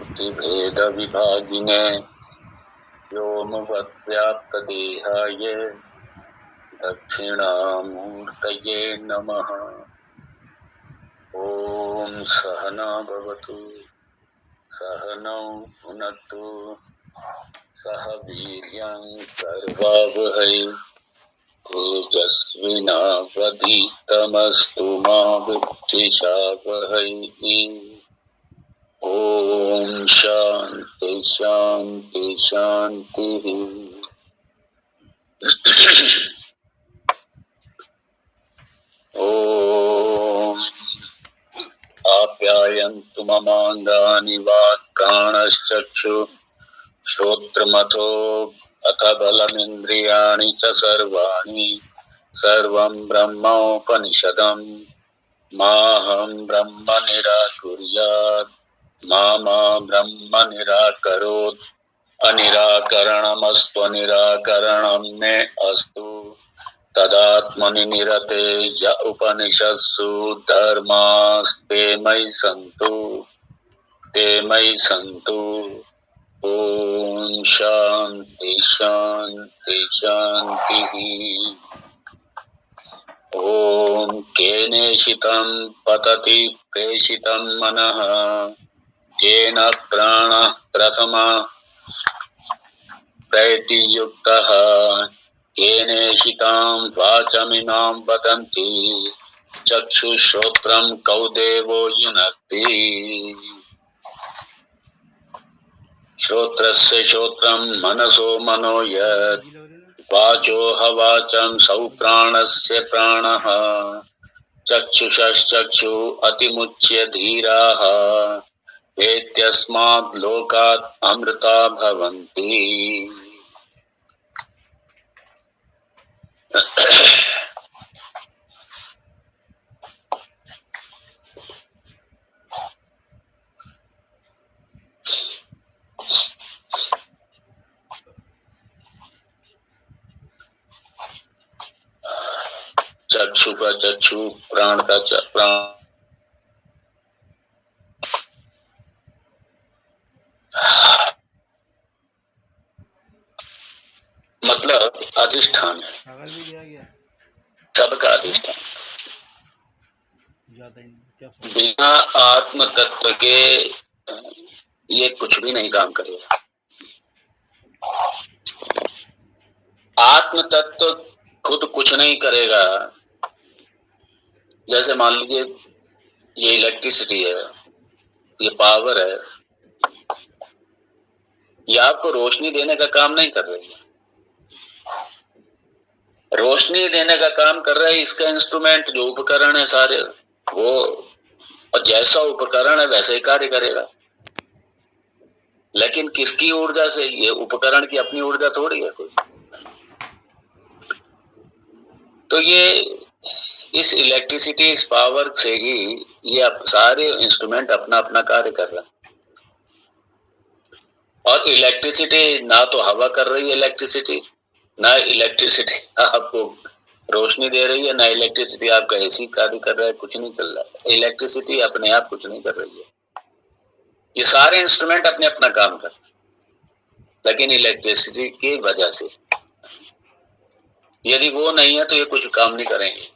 मूर्तिभेदविभागिने व्योमवद्व्याप्तदेहाय दक्षिणामूर्तये नमः। ॐ सहना भवतु सहनौ भुनक्तु सह वीर्यं कर्वावहै तेजस्विनावधीतमस्तु मा विद्विषावहै। ॐ शान्ति शान्ति शान्तिः। ॐ आप्यायन्तु ममाङ्गानि वाक्प्राणश्चक्षु श्रोत्रमथो अथ बलमिन्द्रियाणि च सर्वाणि सर्वं ब्रह्मोपनिषदम् माहं ब्रह्म निराकुर्यात् मा ब्रह्म निराकरोत् अनिराकरणमस्तु निराकरणं मे अस्तु तदात्मनि निरते य उपनिषत्सु धर्मास्ते मयि सन्तु ॐ शान्ति शान्ति शान्तिः। ॐ केनेषितं पतति प्रेषितं मनः येन प्राणः प्रथमा प्रैतियुक्तः केनेषितां वाचमिमां वदन्ति चक्षुश्रोत्रं कौ देवो युनक्ति श्रोत्रस्य श्रोत्रं मनसो मनो यत् वाचो हवाचं सौ प्राणस्य प्राणः चक्षुषश्चक्षु अतिमुच्य धीराः एत्यस्मात् लोकात् अमृता भवन्ति। चक्षु का चक्षु प्राण का प्राण मतलब अधिष्ठान है, सबका अधिष्ठान। बिना आत्म तत्व के ये कुछ भी नहीं काम करेगा। आत्म तत्व खुद कुछ नहीं करेगा। जैसे मान लीजिए ये इलेक्ट्रिसिटी है, ये पावर है, ये आपको रोशनी देने का काम नहीं कर रही है। रोशनी देने का काम कर रहा है इसका इंस्ट्रूमेंट, जो उपकरण है सारे, वो और जैसा उपकरण है वैसे ही कार्य करेगा। लेकिन किसकी ऊर्जा से? ये उपकरण की अपनी ऊर्जा थोड़ी है कोई। तो ये इस इलेक्ट्रिसिटी, इस पावर से ही ये सारे इंस्ट्रूमेंट अपना अपना कार्य कर रहे हैं। और इलेक्ट्रिसिटी ना तो हवा कर रही है इलेक्ट्रिसिटी, ना इलेक्ट्रिसिटी आपको रोशनी दे रही है, ना इलेक्ट्रिसिटी आपका एसी कार्य कर रहा है, कुछ नहीं चल रहा है। इलेक्ट्रिसिटी अपने आप कुछ नहीं कर रही है। ये सारे इंस्ट्रूमेंट अपने अपना काम कर रहे हैं, लेकिन इलेक्ट्रिसिटी की वजह से। यदि वो नहीं है तो ये कुछ काम नहीं करेंगे।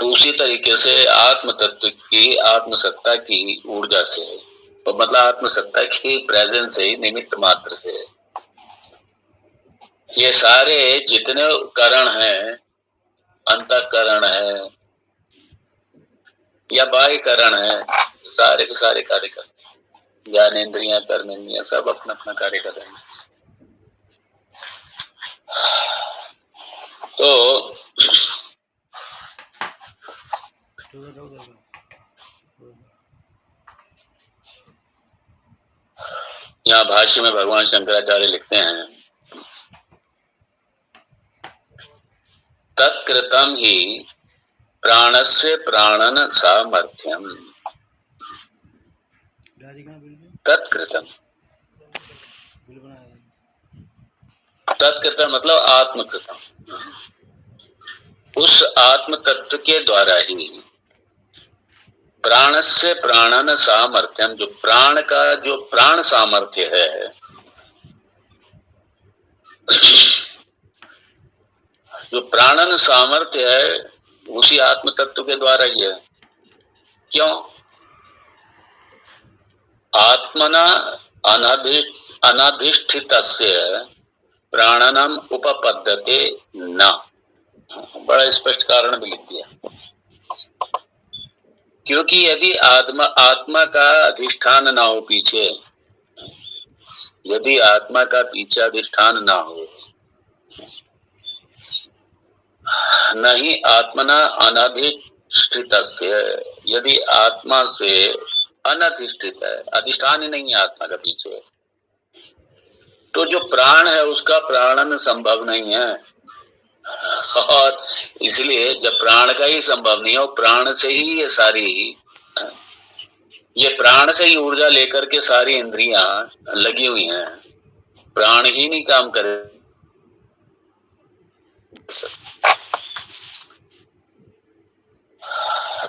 तो उसी तरीके से आत्म तत्व की, आत्मसत्ता की ऊर्जा से, तो मतलब आत्मसत्ता की प्रेजेंस से, निमित्त मात्र से ये सारे जितने करण हैं, अंतःकरण है या बाह्य करण है, सारे के सारे कार्य कर रहे हैं। ज्ञानेंद्रियां, कर्मेंद्रियां सब अपना अपना कार्य कर रहे हैं। तो यहाँ भाष्य में भगवान शंकराचार्य लिखते हैं, तत्कृतं ही प्राणस्य प्राणन सामर्थ्यम। तत्कृतम, तत्कृतम मतलब आत्मकृतम। उस आत्म तत्व के द्वारा ही प्राणस्य प्राणन सामर्थ्यम, जो प्राण का जो प्राण सामर्थ्य है, जो प्राणन सामर्थ्य है, उसी आत्म तत्व के द्वारा ही है। क्यों? आत्मना अनाधिष्ठितस्य प्राणनम उपपद्यते न। बड़ा स्पष्ट कारण भी लिख दिया। क्योंकि यदि आत्मा का अधिष्ठान ना हो पीछे, यदि आत्मा का पीछे अधिष्ठान ना हो, नहीं आत्मना अनधिष्ठितस्य, यदि आत्मा से अनधिष्ठित है, अधिष्ठान ही नहीं है आत्मा का पीछे, तो जो प्राण है उसका प्राणन संभव नहीं है। और इसलिए जब प्राण का ही संभव नहीं हो, प्राण से ही ये सारी, ये प्राण से ही ऊर्जा लेकर के सारी इंद्रियां लगी हुई हैं, प्राण ही नहीं काम करे।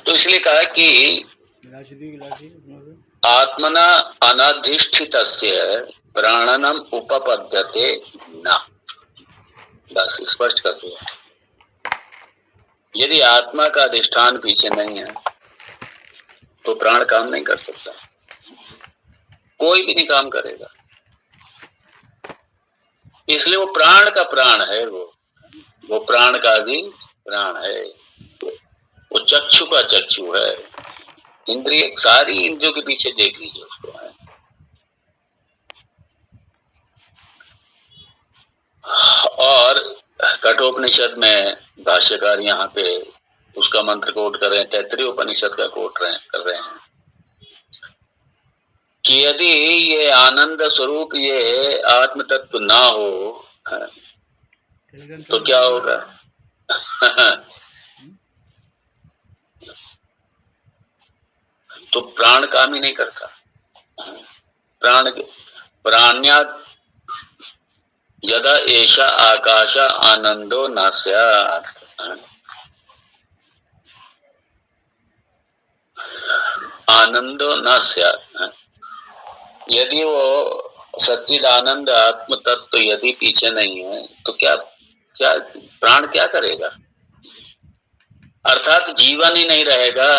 तो इसलिए कहा कि आत्मना अनाधिष्ठितस्य प्राणनम उपपद्यते न। बस स्पष्ट कर दिया। यदि आत्मा का अधिष्ठान पीछे नहीं है तो प्राण काम नहीं कर सकता, कोई भी नहीं काम करेगा। इसलिए वो प्राण का प्राण है, वो प्राण का भी प्राण है, वो चक्षु का चक्षु है। इंद्रिय, सारी इंद्रियों के पीछे देख लीजिए उसको है। और कठोपनिषद में भाष्यकार यहाँ पे उसका मंत्र कोट कर रहे हैं, तैत्तरीय उपनिषद का कोट कर रहे हैं कि यदि ये आनंद स्वरूप ये आत्म तत्व ना हो तो क्या होगा? तो प्राण काम ही नहीं करता। प्राण्या यदा एषा आकाश आनंदो न स्यात्, आनंदो न स्यात्। यदि वो सच्चिदानंद आत्म तत्व यदि पीछे नहीं है तो क्या क्या प्राण क्या करेगा? अर्थात जीवन ही नहीं रहेगा।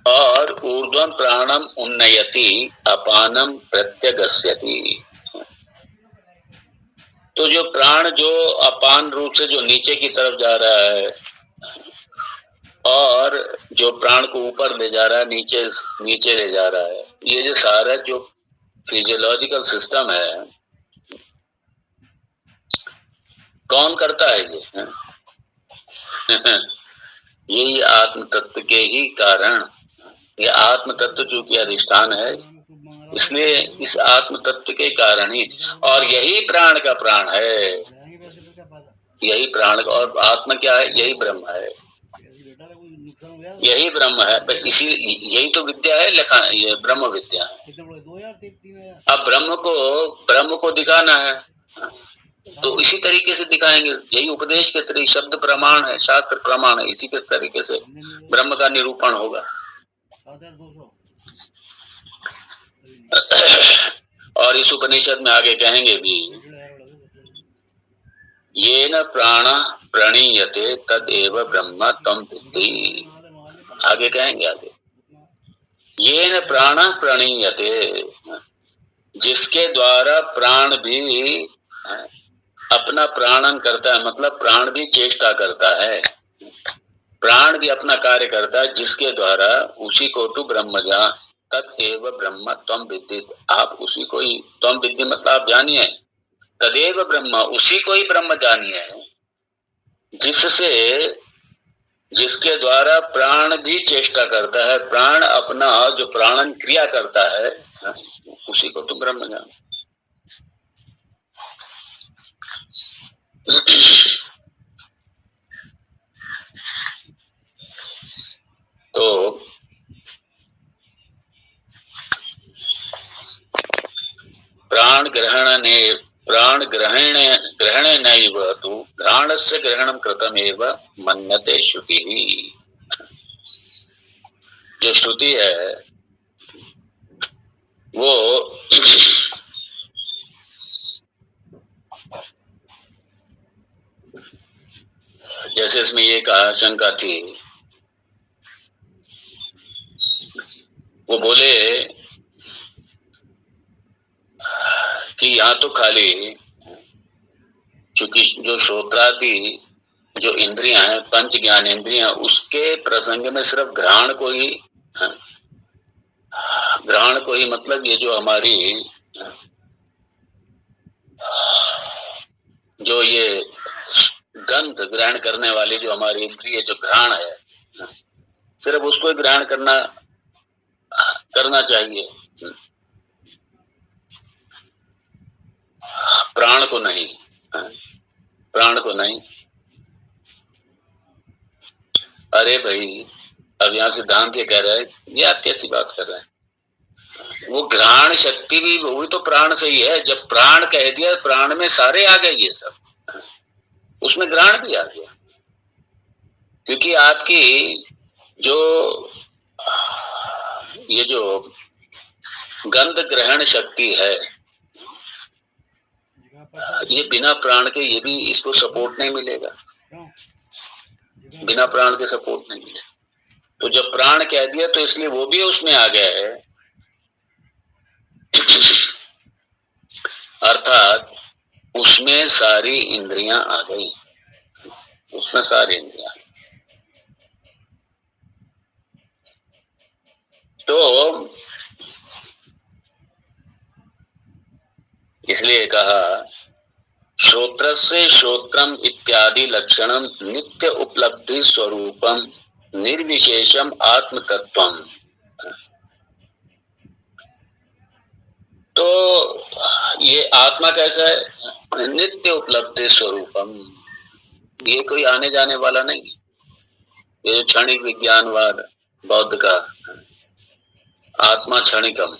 और ऊर्ध्वं प्राणम उन्नयति अपानम प्रत्यगस्यति। तो जो प्राण जो अपान रूप से जो नीचे की तरफ जा रहा है और जो प्राण को ऊपर ले जा रहा है, नीचे नीचे ले जा रहा है, ये जो सारा जो फिजियोलॉजिकल सिस्टम है, कौन करता है ये? यही आत्म तत्व के ही कारण, ये आत्म तत्व जो कि अधिष्ठान है, इसलिए इस आत्म तत्व के कारण ही, और यही प्राण का प्राण है, यही प्राण का। और आत्मा क्या है? यही ब्रह्म है, यही ब्रह्म है। इसी यही तो विद्या है, लिखा ये ब्रह्म विद्या है। अब ब्रह्म को दिखाना है तो इसी तरीके से दिखाएंगे। यही उपदेश के तरीके, शब्द प्रमाण है, शास्त्र प्रमाण है, इसी के तरीके से ब्रह्म का निरूपण होगा। और इस उपनिषद में आगे कहेंगे भी, येन प्राण प्रणीयते तदेव ब्रह्म त्वं विद्धि। आगे कहेंगे, आगे येन प्राण प्रणीयते, जिसके द्वारा प्राण भी अपना प्राणन करता है, मतलब प्राण भी चेष्टा करता है, प्राण भी अपना कार्य करता है, जिसके द्वारा उसी को तू ब्रह्म जान, तदेव ब्रह्म त्वं विद्धि। आप उसी को ही, त्वं विद्धि मतलब आप जानिए, तदेव ब्रह्म, उसी को ही ब्रह्म जानिए, जिससे, जिसके द्वारा प्राण भी चेष्टा करता है, प्राण अपना जो प्राणन क्रिया करता है, उसी को तुम ब्रह्म जान। तो प्राण ग्रहण नैव तु प्राणस्य ग्रहणं कृतमेव मन्यते श्रुतिः। जो श्रुति है वो जैसे इसमें ये आशंका थी, वो बोले कि यहाँ तो खाली चूंकि जो श्रोत्रादि जो इंद्रियां हैं, पंच ज्ञान इंद्रियां, उसके प्रसंग में सिर्फ घ्राण को ही मतलब ये जो हमारी जो ये गंध ग्रहण करने वाली जो हमारी इंद्रिय जो घ्राण है, सिर्फ उसको ग्रहण करना चाहिए, प्राण को नहीं, प्राण को नहीं। अरे भाई, अब यहाँ सिद्धांत ये कह रहा है, ये आप कैसी बात कर रहे हैं? वो घ्राण शक्ति भी वही तो प्राण से ही है। जब प्राण कह दिया, प्राण में सारे आ गए ये सब, उसमें घ्राण भी आ गया। क्योंकि आपकी जो ये जो गंध ग्रहण शक्ति है, ये बिना प्राण के ये भी इसको सपोर्ट नहीं मिलेगा, बिना प्राण के सपोर्ट नहीं मिलेगा। तो जब प्राण कह दिया तो इसलिए वो भी उसमें आ गया है। अर्थात उसमें सारी इंद्रियां आ गई, उसमें सारी इंद्रियां। तो इसलिए कहा श्रोत्रस्य श्रोत्रम इत्यादि लक्षणम नित्य उपलब्धि स्वरूपम निर्विशेषम आत्म तत्वम। तो ये आत्मा कैसा है? नित्य उपलब्धि स्वरूपम। ये कोई आने जाने वाला नहीं, ये जो क्षणिक विज्ञानवाद बौद्ध का आत्मा क्षणिकम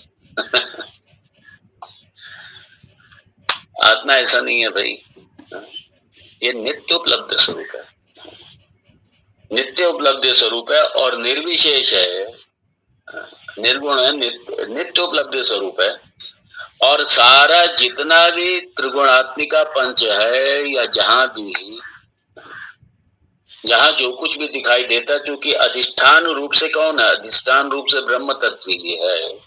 आत्मा ऐसा नहीं है भाई, ये नित्य उपलब्ध स्वरूप है, नित्य उपलब्ध स्वरूप है और निर्विशेष है, निर्गुण है, नित्य उपलब्ध स्वरूप है। और सारा जितना भी त्रिगुणात्मिका पंच है या जहां जो कुछ भी दिखाई देता, क्योंकि अधिष्ठान रूप से कौन है? अधिष्ठान रूप से ब्रह्म तत्व ही है,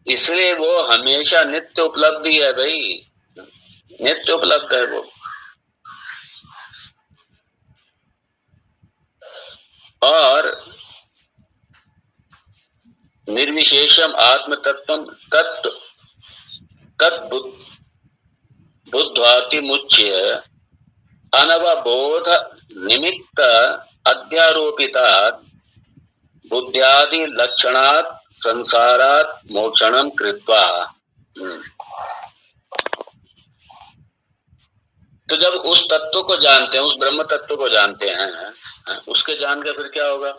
इसलिए वो हमेशा नित्य उपलब्धि है भाई, नित्य उपलब्ध है वो। और निर्विशेषम आत्म तत्व बुद्ध्वाति मुच्य अनवबोध निमित्त अध्यारोपितात् बुद्ध्यादि लक्षणात् संसारात् मोक्षणम कृत्वा। तो जब उस तत्व को जानते हैं, उस ब्रह्म तत्व को जानते हैं, उसके जान के फिर क्या होगा?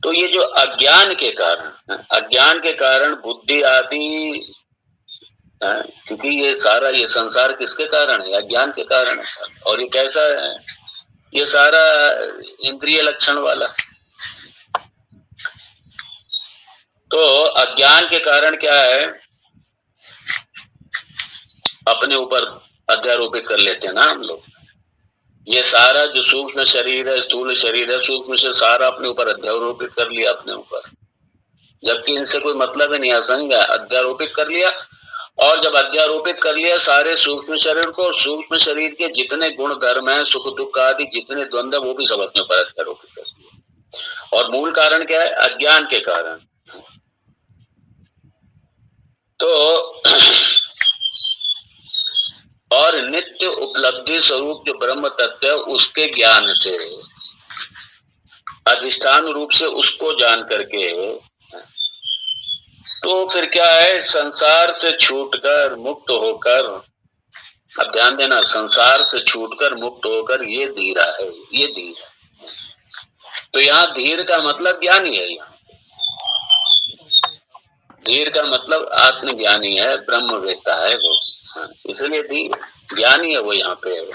तो ये जो अज्ञान के कारण बुद्धि आदि, क्योंकि ये सारा ये संसार किसके कारण है? अज्ञान के कारण है। और ये कैसा है? ये सारा इंद्रिय लक्षण वाला। तो अज्ञान के कारण क्या है? अपने ऊपर अध्यारोपित कर लेते हैं ना हम लोग। ये सारा जो सूक्ष्म शरीर है, स्थूल शरीर है, सूक्ष्म से सारा अपने ऊपर अध्यारोपित कर लिया अपने ऊपर, जबकि इनसे कोई मतलब ही नहीं, असंग है, अध्यारोपित कर लिया। और जब अध्यारोपित कर लिया सारे सूक्ष्म शरीर को, सूक्ष्म शरीर के जितने गुण धर्म है, सुख दुख आदि जितने द्वंद्व, वो भी सब अपने ऊपर अध्यारोपित कर लिया। और मूल कारण क्या है? अज्ञान के कारण। तो और नित्य उपलब्धि स्वरूप जो ब्रह्म तत्व है, उसके ज्ञान से, अधिष्ठान रूप से उसको जान करके, तो फिर क्या है? संसार से छूटकर मुक्त होकर, अब ध्यान देना, संसार से छूटकर मुक्त होकर ये धीरा है, ये धीर है। तो यहाँ धीर का मतलब ज्ञानी है, यहाँ धीर का मतलब आत्मज्ञानी है, ब्रह्मवेत्ता है वो, इसलिए धीर ज्ञानी है वो यहाँ पे है।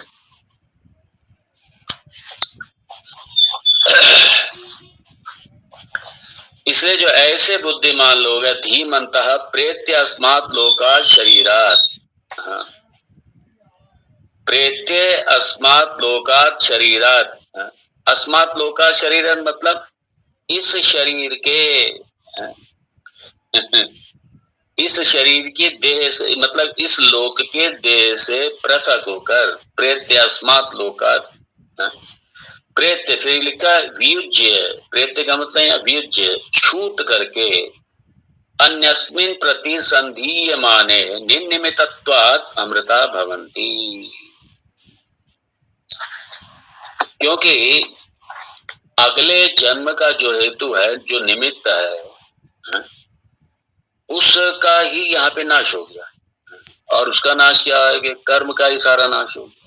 इसलिए जो ऐसे बुद्धिमान लोग हैं, धीमंतः प्रेत्य अस्मात् लोकात् शरीरात्, हाँ, प्रेत्य अस्मात् लोकात् शरीरात्, हाँ, अस्मात् लोकात् शरीरात् मतलब इस शरीर के, हाँ, इस शरीर के देह से, मतलब इस लोक के देह से पृथक होकर, प्रेत्य अस्मात् लोकात्, हाँ, प्रेत्य फिर लिखा व्युज्य, प्रेत्य का मतलब है व्युज्य, छूट करके, अन्यस्मिन् प्रतिसंधीयमाने निर्निमित्तत्वात् अमृता भवन्ति, क्योंकि अगले जन्म का जो हेतु है, जो निमित्त है, उसका ही यहाँ पे नाश हो गया, और उसका नाश क्या है कि कर्म का ही सारा नाश हो गया।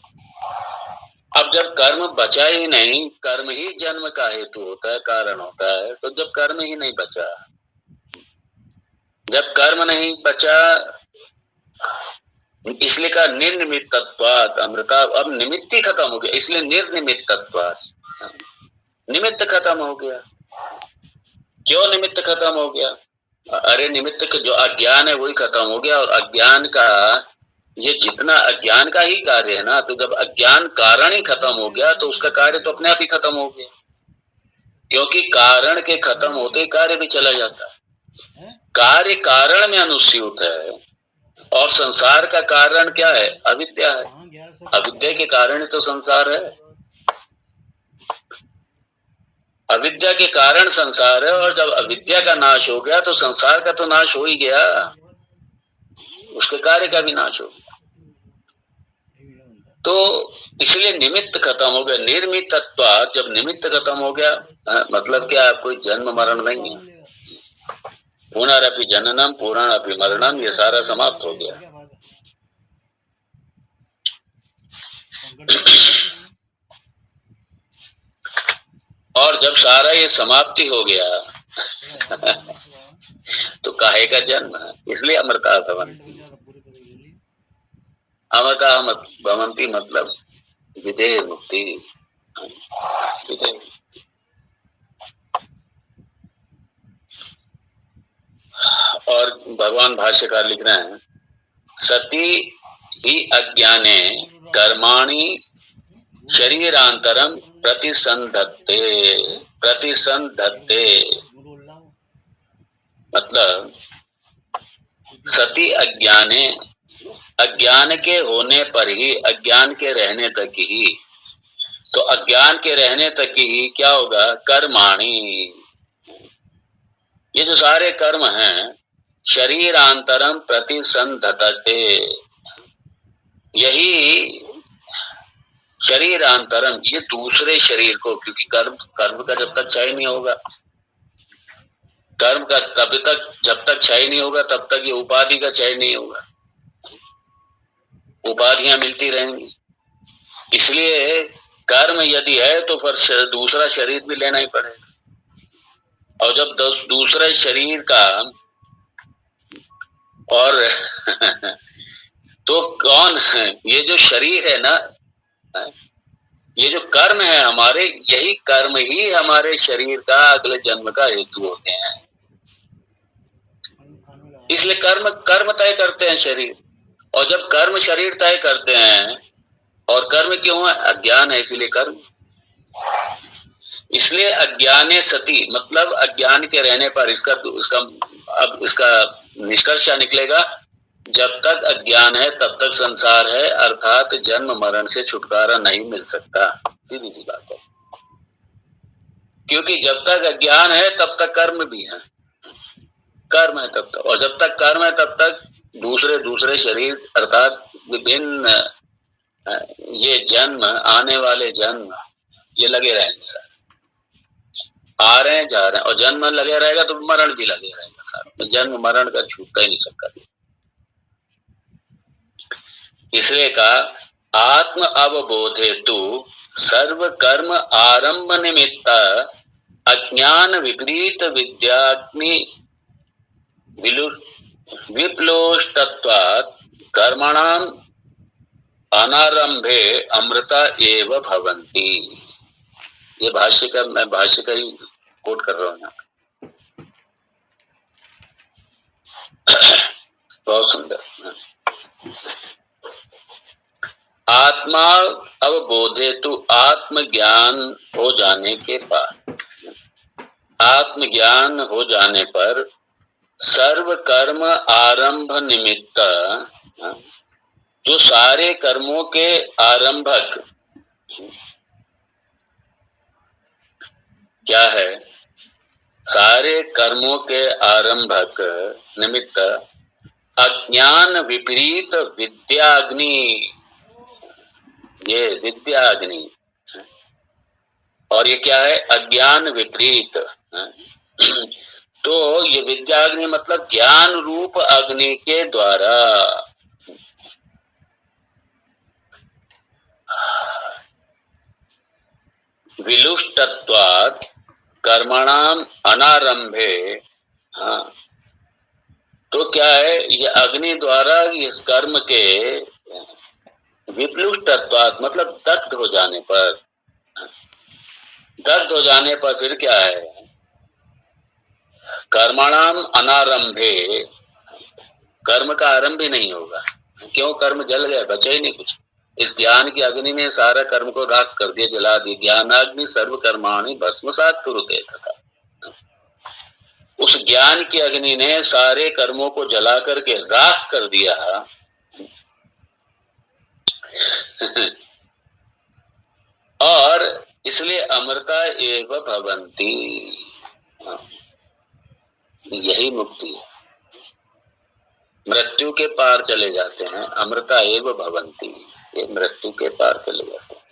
अब जब कर्म बचा ही नहीं, कर्म ही जन्म का हेतु होता है, कारण होता है, तो जब कर्म ही नहीं बचा, जब कर्म नहीं बचा, इसलिए का निर्निमित्तत्वात् अमृता, अब निमित्त ही खत्म हो गया, इसलिए निर्निमित्तत्वात्, निमित्त खत्म हो गया। क्यों निमित्त खत्म हो गया? अरे निमित्त का जो अज्ञान है वही खत्म हो गया, और अज्ञान का ये जितना अज्ञान का ही कार्य है ना, तो जब अज्ञान कारण ही खत्म हो गया तो उसका कार्य तो अपने आप ही खत्म हो गया, क्योंकि कारण के खत्म होते ही कार्य भी चला जाता है। कार्य कारण में अनुस्यूत है, और संसार का कारण क्या है? अविद्या है। अविद्या के कारण तो संसार है, अविद्या के कारण संसार है, और जब अविद्या का नाश हो गया तो संसार का तो नाश हो ही गया, उसके कार्य का भी नाश हो गया। तो इसलिए निमित्त खत्म हो गया, निर्मित्तत्वात्, जब निमित्त खत्म हो गया, मतलब क्या, कोई जन्म मरण नहीं है, पुनरपि जननम पुनरपि मरणम, ये सारा समाप्त हो गया। और जब सारा ये समाप्ति हो गया तो काहे का जन्म है? इसलिए अमृता भवन्ति, अमृता भवन्ति मतलब विदेह मुक्ति, विदेह। और भगवान भाष्यकार लिख रहे हैं, सती ही अज्ञाने कर्माणि शरीरांतरम प्रतिसंधत्ते, प्रतिसंधत्ते मतलब सती अज्ञाने, अज्ञान के होने पर ही, अज्ञान के रहने तक ही, तो अज्ञान के रहने तक ही क्या होगा? कर्माणि, ये जो सारे कर्म हैं, शरीरांतरम प्रतिसंधत्ते, यही शरीरांतरम, ये दूसरे शरीर को, क्योंकि कर्म, कर्म का जब तक क्षय नहीं होगा, कर्म का तब तक, जब तक क्षय नहीं होगा तब तक ये उपाधि का क्षय नहीं होगा, उपाधियां मिलती रहेंगी। इसलिए कर्म यदि है तो फिर दूसरा शरीर भी लेना ही पड़ेगा, और जब दूसरे शरीर का, और तो कौन है ये जो शरीर है ना, ये जो कर्म है हमारे, यही कर्म ही हमारे शरीर का अगले जन्म का हेतु होते हैं। इसलिए कर्म, कर्म तय करते हैं शरीर, और जब कर्म शरीर तय करते हैं, और कर्म क्यों है? अज्ञान है, इसलिए कर्म। इसलिए अज्ञाने सती मतलब अज्ञान के रहने पर, इसका अब इसका निष्कर्ष क्या निकलेगा? जब तक अज्ञान है तब तक संसार है, अर्थात जन्म मरण से छुटकारा नहीं मिल सकता, सीधी सी बात है। क्योंकि जब तक अज्ञान है तब तक कर्म भी है, कर्म है तब तक, और जब तक कर्म है तब तक दूसरे दूसरे शरीर, अर्थात विभिन्न ये जन्म, आने वाले जन्म ये लगे रहेंगे, आ रहे हैं जा रहे हैं, और जन्म लगे रहेगा तो मरण भी लगे रहेगा, साथ जन्म मरण का छूटता ही नहीं सकता। इसलिए कहा आत्म अवबोध हेतु सर्व कर्म आरंभ निमित्त अज्ञान विपरीत विद्याग्नि विप्लोष्टत्वात् कर्मणाम अनारंभे अमृता एव भवन्ति। ये भाष्य का, मैं भाष्य का ही कोट कर रहा हूँ यहाँ। बहुत सुंदर। आत्मा अवबोधे तो आत्मज्ञान हो जाने के बाद, आत्मज्ञान हो जाने पर सर्व कर्म आरंभ निमित्त, जो सारे कर्मों के आरंभक क्या है, सारे कर्मों के आरंभक निमित्त अज्ञान विपरीत विद्याग्नि, ये विद्याग्नि, और ये क्या है, अज्ञान विपरीत। तो ये विद्याग्नि मतलब ज्ञान रूप अग्नि के द्वारा विलुष्टत्वात् कर्मणाम अनारंभे। हाँ, तो क्या है, ये अग्नि द्वारा इस कर्म के विप्लुष्टत्वात् मतलब दग्ध हो जाने पर, दग्ध हो जाने पर फिर क्या है, कर्मणाम अनारंभे, कर्म का आरंभ ही नहीं होगा। क्यों, कर्म जल गया, बचा ही नहीं कुछ। इस ज्ञान की अग्नि ने सारा कर्म को राख कर दिया, जला दिया। ज्ञानाग्नि सर्व कर्माणि भस्मसात् कुरुते तथा, उस ज्ञान की अग्नि ने सारे कर्मों को जला करके राख कर दिया। और इसलिए अमृता एव भवन्ति, यही मुक्ति है। मृत्यु के पार चले जाते हैं, अमृता एव भवन्ति, ये मृत्यु के पार चले जाते हैं।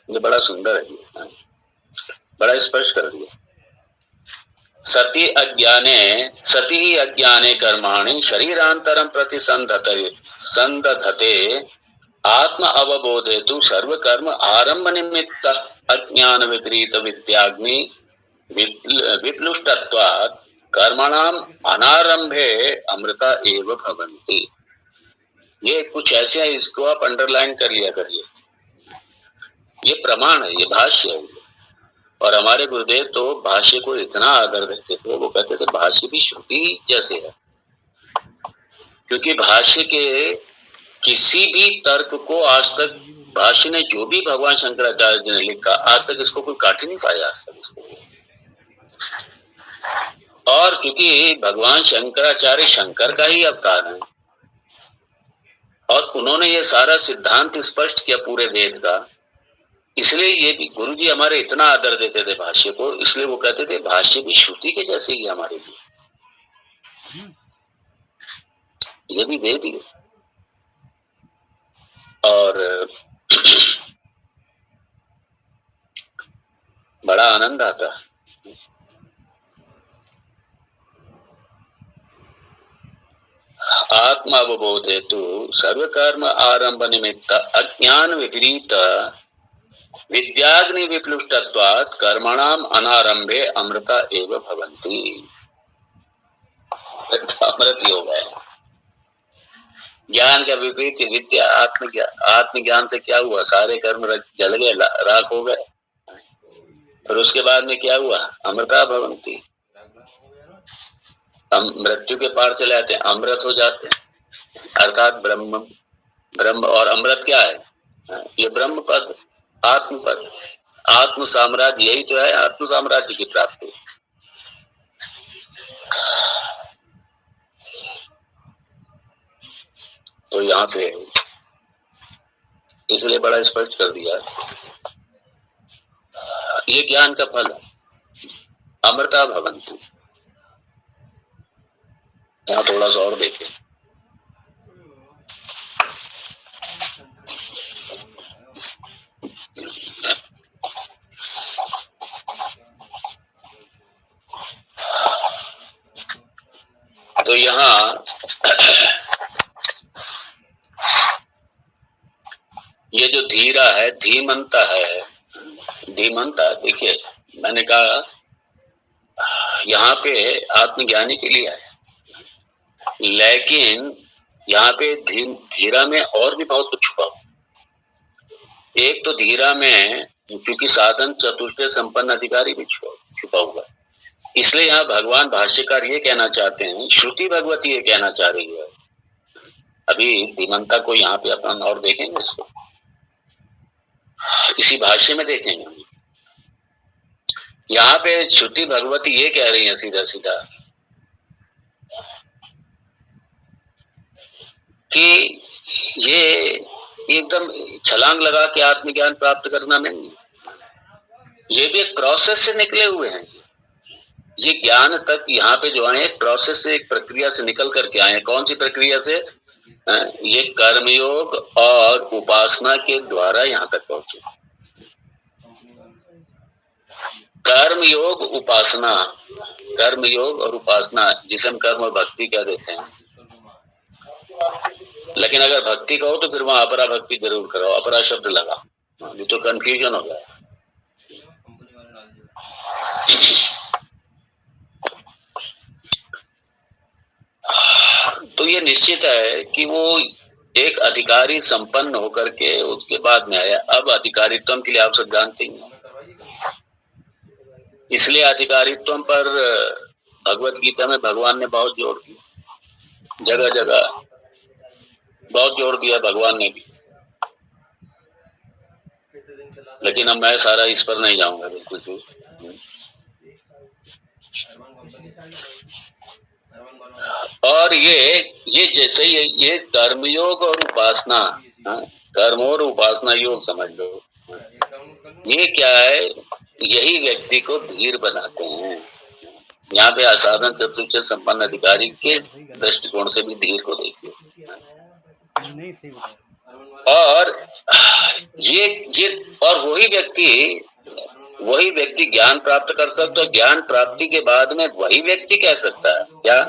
ये बड़ा सुंदर है, बड़ा स्पष्ट कर दिया। सति अज्ञाने, सति ही अज्ञाने कर्माणि शरीरांतरम प्रति संदधते आत्म अवबोधे तु सर्व कर्म आरंभ निमित्त अज्ञान विपरीत विद्याग्नि विप्लुष्टत्वात् कर्मणाम अनारंभे अमृता एव भवन्ति। ये कुछ ऐसे हैं, इसको आप अंडरलाइन कर लिया करिए। ये प्रमाण है, ये भाष्य है। और हमारे गुरुदेव तो भाष्य को इतना आदर देते थे, वो कहते थे भाष्य भी श्रुति जैसे है। क्योंकि भाष्य के किसी भी तर्क को आज तक, भाष्य ने जो भी भगवान शंकराचार्य जी ने लिखा, आज तक इसको कोई काट ही नहीं पाया आज तक इसको। और क्योंकि भगवान शंकराचार्य शंकर का ही अवतार है, और उन्होंने ये सारा सिद्धांत स्पष्ट किया पूरे वेद का, इसलिए ये भी गुरु जी हमारे इतना आदर देते थे भाष्य को। इसलिए वो कहते थे भाष्य भी श्रुति के जैसे ही हमारे लिए, ये भी वेद ही। और बड़ा आनंद आता है। आत्मावबोध हेतु सर्व कर्म आरंभ निमित्त अज्ञान विपरीत विद्याग्नि विप्लुष्टत्वात् कर्मणाम अनारंभे अमृता एव भवन्ति। अमृत ही हो गए। ज्ञान का विपरीत विद्या, आत्मज्ञान से क्या हुआ, सारे कर्म जल गए, राख हो गए। और उसके बाद में क्या हुआ, अमृता भवन्ति, मृत्यु के पार चले आते हैं, अमृत हो जाते हैं। अर्थात ब्रह्म, ब्रह्म और अमृत क्या है, ये ब्रह्म पद, आत्म पद, आत्म साम्राज्य, यही तो है आत्म साम्राज्य की प्राप्ति। तो यहाँ पे इसलिए बड़ा स्पष्ट कर दिया, ये ज्ञान का फल है, अमृता भवन्ति। यहाँ थोड़ा सा और देखें, तो यहाँ ये जो धीरा है, धीमंता है, धीमंता, देखिए मैंने कहा यहाँ पे आत्मज्ञानी के लिए है, लेकिन यहाँ पे धीरा में और भी बहुत कुछ छुपा। एक तो धीरा में चूंकि साधन चतुष्टय संपन्न अधिकारी भी छुपा, छुपा हुआ है। इसलिए यहाँ भगवान भाष्यकार ये कहना चाहते हैं, श्रुति भगवती ये कहना चाह रही है। अभी धीमंता को यहाँ पे अपन और देखेंगे, इसको इसी भाष्य में देखेंगे। यहाँ पे श्रुति भगवती ये कह रही है सीधा सीधा कि ये एकदम छलांग लगा के आत्मज्ञान प्राप्त करना नहीं, ये भी एक प्रोसेस से निकले हुए हैं। ये ज्ञान तक यहाँ पे जो आए एक प्रोसेस से, एक प्रक्रिया से निकल करके आए। कौन सी प्रक्रिया से? ये कर्मयोग और उपासना के द्वारा यहाँ तक पहुंचे। कर्मयोग उपासना, कर्मयोग और उपासना, जिसे हम कर्म और भक्ति कह देते हैं। लेकिन अगर भक्ति कहो तो फिर वहां अपरा भक्ति जरूर करो, अपरा शब्द लगा, ये तो कंफ्यूजन हो गया। तो ये निश्चित है कि वो एक अधिकारी संपन्न होकर के उसके बाद में आया। अब अधिकारित्व के लिए आप सब जानते ही हैं, इसलिए अधिकारित्व पर भगवत गीता में भगवान ने बहुत जोर दिया, जगह जगह बहुत जोर दिया भगवान ने भी। लेकिन अब मैं सारा इस पर नहीं जाऊंगा बिल्कुल भी। और ये जैसे ये कर्मयोग और उपासना, कर्म और उपासना योग समझ लो, ये क्या है? यही व्यक्ति को धीर बनाते हैं। यहाँ पे असाधन चतुष्ट संपन्न अधिकारी के दृष्टिकोण से भी धीर को देखिए। और ये और वही व्यक्ति ज्ञान प्राप्त कर सकता है। ज्ञान प्राप्ति के बाद में वही व्यक्ति कह सकता है क्या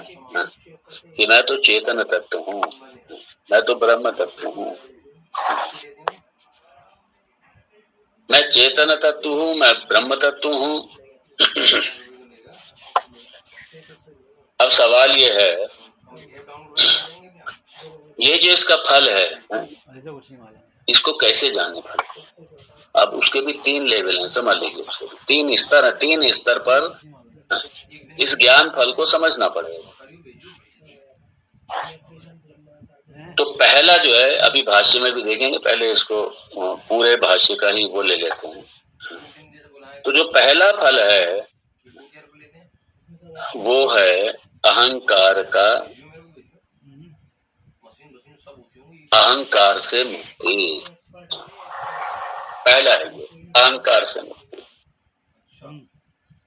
कि मैं तो चेतन तत्व हूँ, मैं तो ब्रह्म तत्व हूँ, मैं चेतन तत्व हूँ, मैं ब्रह्म तत्व हूँ। अब सवाल ये है, ये जो इसका फल है, इसको कैसे जाने फल? अब उसके भी 3 लेवल हैं, समझ लीजिए। उसके 3 स्तर है। 3 स्तर पर इस ज्ञान फल को समझना पड़ेगा। तो पहला जो है, अभी भाष्य में भी देखेंगे, पहले इसको पूरे भाष्य का ही वो ले लेते हैं। तो जो पहला फल है वो है अहंकार का, अहंकार से मुक्ति। पहला है ये, अहंकार से मुक्ति।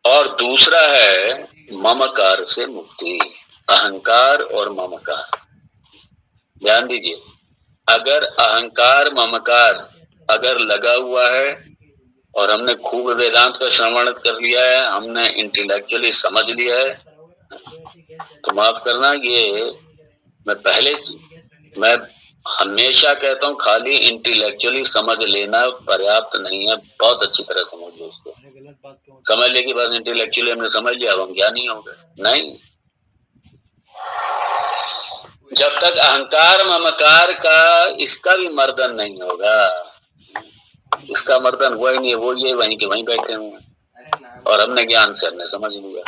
और दूसरा है ममकार से मुक्ति। अहंकार और ममकार, ध्यान दीजिए। अगर अहंकार ममकार अगर लगा हुआ है और हमने खूब वेदांत का श्रवण कर लिया है, हमने इंटेलेक्चुअली समझ लिया है, तो माफ करना, ये मैं हमेशा कहता हूँ, खाली इंटेलेक्चुअली समझ लेना पर्याप्त नहीं है। बहुत अच्छी तरह समझ लो उसको। समझ ले कि बस इंटेलेक्चुअली हमने समझ लिया, अब हम ज्ञानी हो गए, नहीं। जब तक अहंकार ममकार का इसका भी मर्दन नहीं होगा, इसका मर्दन हुआ ही नहीं, वो ये वहीं के वहीं बैठे हुए हैं। और हमने ज्ञान से हमने समझ लिया,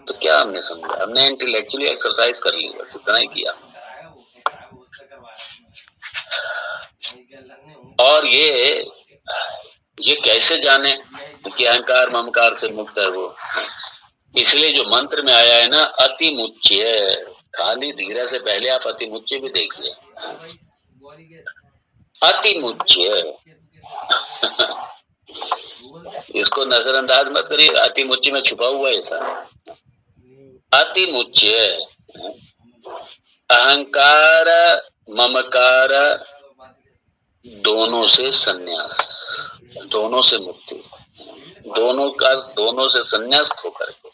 तो क्या हमने समझा? हमने इंटेलेक्चुअली एक्सरसाइज कर ली, बस इतना ही किया। और ये कैसे जाने कि अहंकार ममकार से मुक्त है वो? इसलिए जो मंत्र में आया है ना, अति मुच्य, खाली धीरे से पहले आप अति मुच्य भी देखिए। अति मुच्य इसको नजरअंदाज मत करिए, अति मुच्य में छुपा हुआ है ऐसा। अति मुच्य, अहंकार ममकार दोनों से संन्यास, दोनों से मुक्ति, दोनों से संन्यास्त होकर के,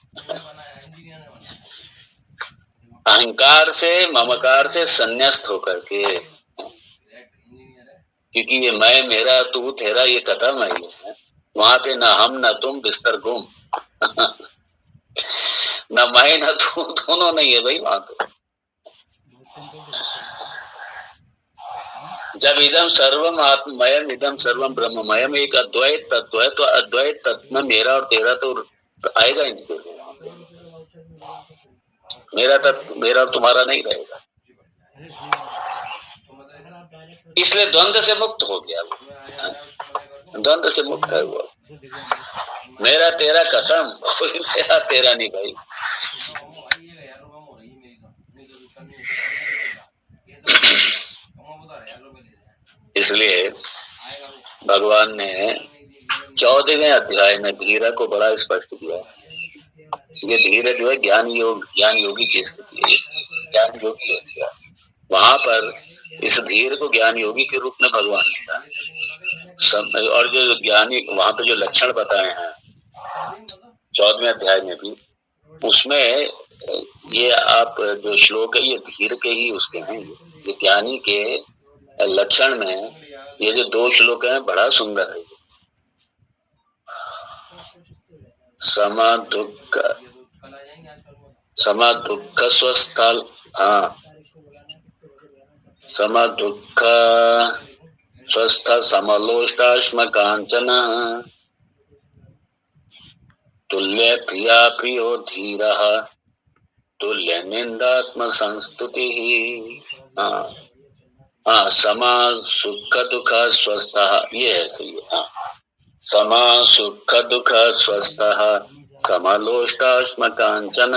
अहंकार से ममकार से संन्यास्त होकर के, क्योंकि ये मैं मेरा तू तेरा ये कथा नहीं है। वहां पे न हम न तुम बिस्तर गुम न मैं न तू, दोनों नहीं है भाई वहां तो। जब इदम सर्वम आत्ममयम इदम सर्वम ब्रह्ममयम एक अद्वैत तत्व है, तो अद्वैत तत्व में मेरा और तेरा तो तो आएगा ही नहीं। मेरा तुम्हारा नहीं रहेगा, इसलिए द्वंद्व से मुक्त हो गया वो, द्वंद्व से मुक्त है वो। मेरा तेरा कसम, कोई मेरा तेरा नहीं भाई। इसलिए भगवान ने 14वें अध्याय में धीरा को बड़ा स्पष्ट किया। ये धीरे जो है ज्ञान योगी की स्थिति है, ज्ञान योगी है। वहां पर इस धीर को ज्ञान योगी के रूप में भगवान ने कहा। और जो ज्ञानी वहां पे जो लक्षण बताए हैं 14वें अध्याय में भी, उसमें ये आप जो श्लोक है ये धीर के ही उसके हैं। ये ज्ञानी के लक्षण में ये जो 2 श्लोक हैं बड़ा सुंदर है। समा दुख स्वस्थल, हाँ, समा दुख स्वस्थ समलोष्टाश्म कांचन तुल्य प्रिया प्रियो धीरः तुल्य निंदात्म संस्तुति। हाँ, समा सुख दुख स्वस्थ, ये है सही है। हाँ, समा सुख दुख स्वस्थ समलोष्टाश्म कांचन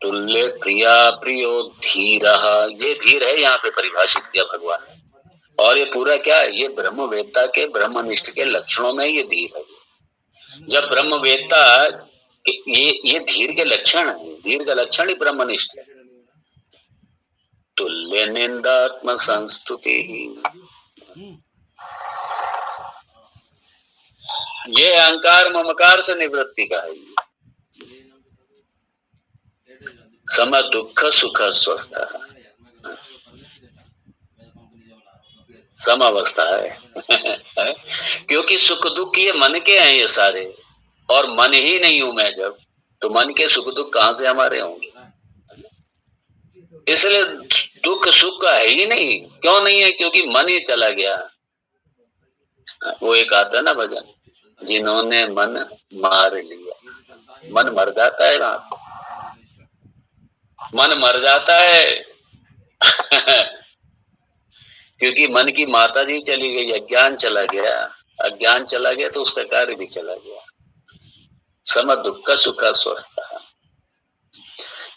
तुल्य प्रिया प्रियो धीरः, ये धीर है यहाँ पे परिभाषित किया भगवान ने। और ये पूरा क्या है, ये ब्रह्मवेत्ता के ब्रह्मनिष्ठ के लक्षणों में ये धीर है। जब ब्रह्मवेत्ता, ये धीर के लक्षण है, धीर का लक्षण ही ब्रह्मनिष्ठ है। तुल्य निंदात्म संस्तुति, ये अहंकार ममकार से निवृत्ति का है। सम दुख सुख स्वस्थ, सम अवस्था है। क्योंकि सुख दुख ये मन के हैं ये सारे, और मन ही नहीं हूं मैं जब, तो मन के सुख दुख कहां से हमारे होंगे। इसलिए दुख सुख है ही नहीं। क्यों नहीं है? क्योंकि मन ही चला गया। वो एक आता है ना भजन, जिन्होंने मन मार लिया। मन मर जाता है ना, मन मर जाता है। क्योंकि मन की माता जी चली गई, अज्ञान चला गया। अज्ञान चला गया तो उसका कार्य भी चला गया। सम दुख सुख स्वस्थ,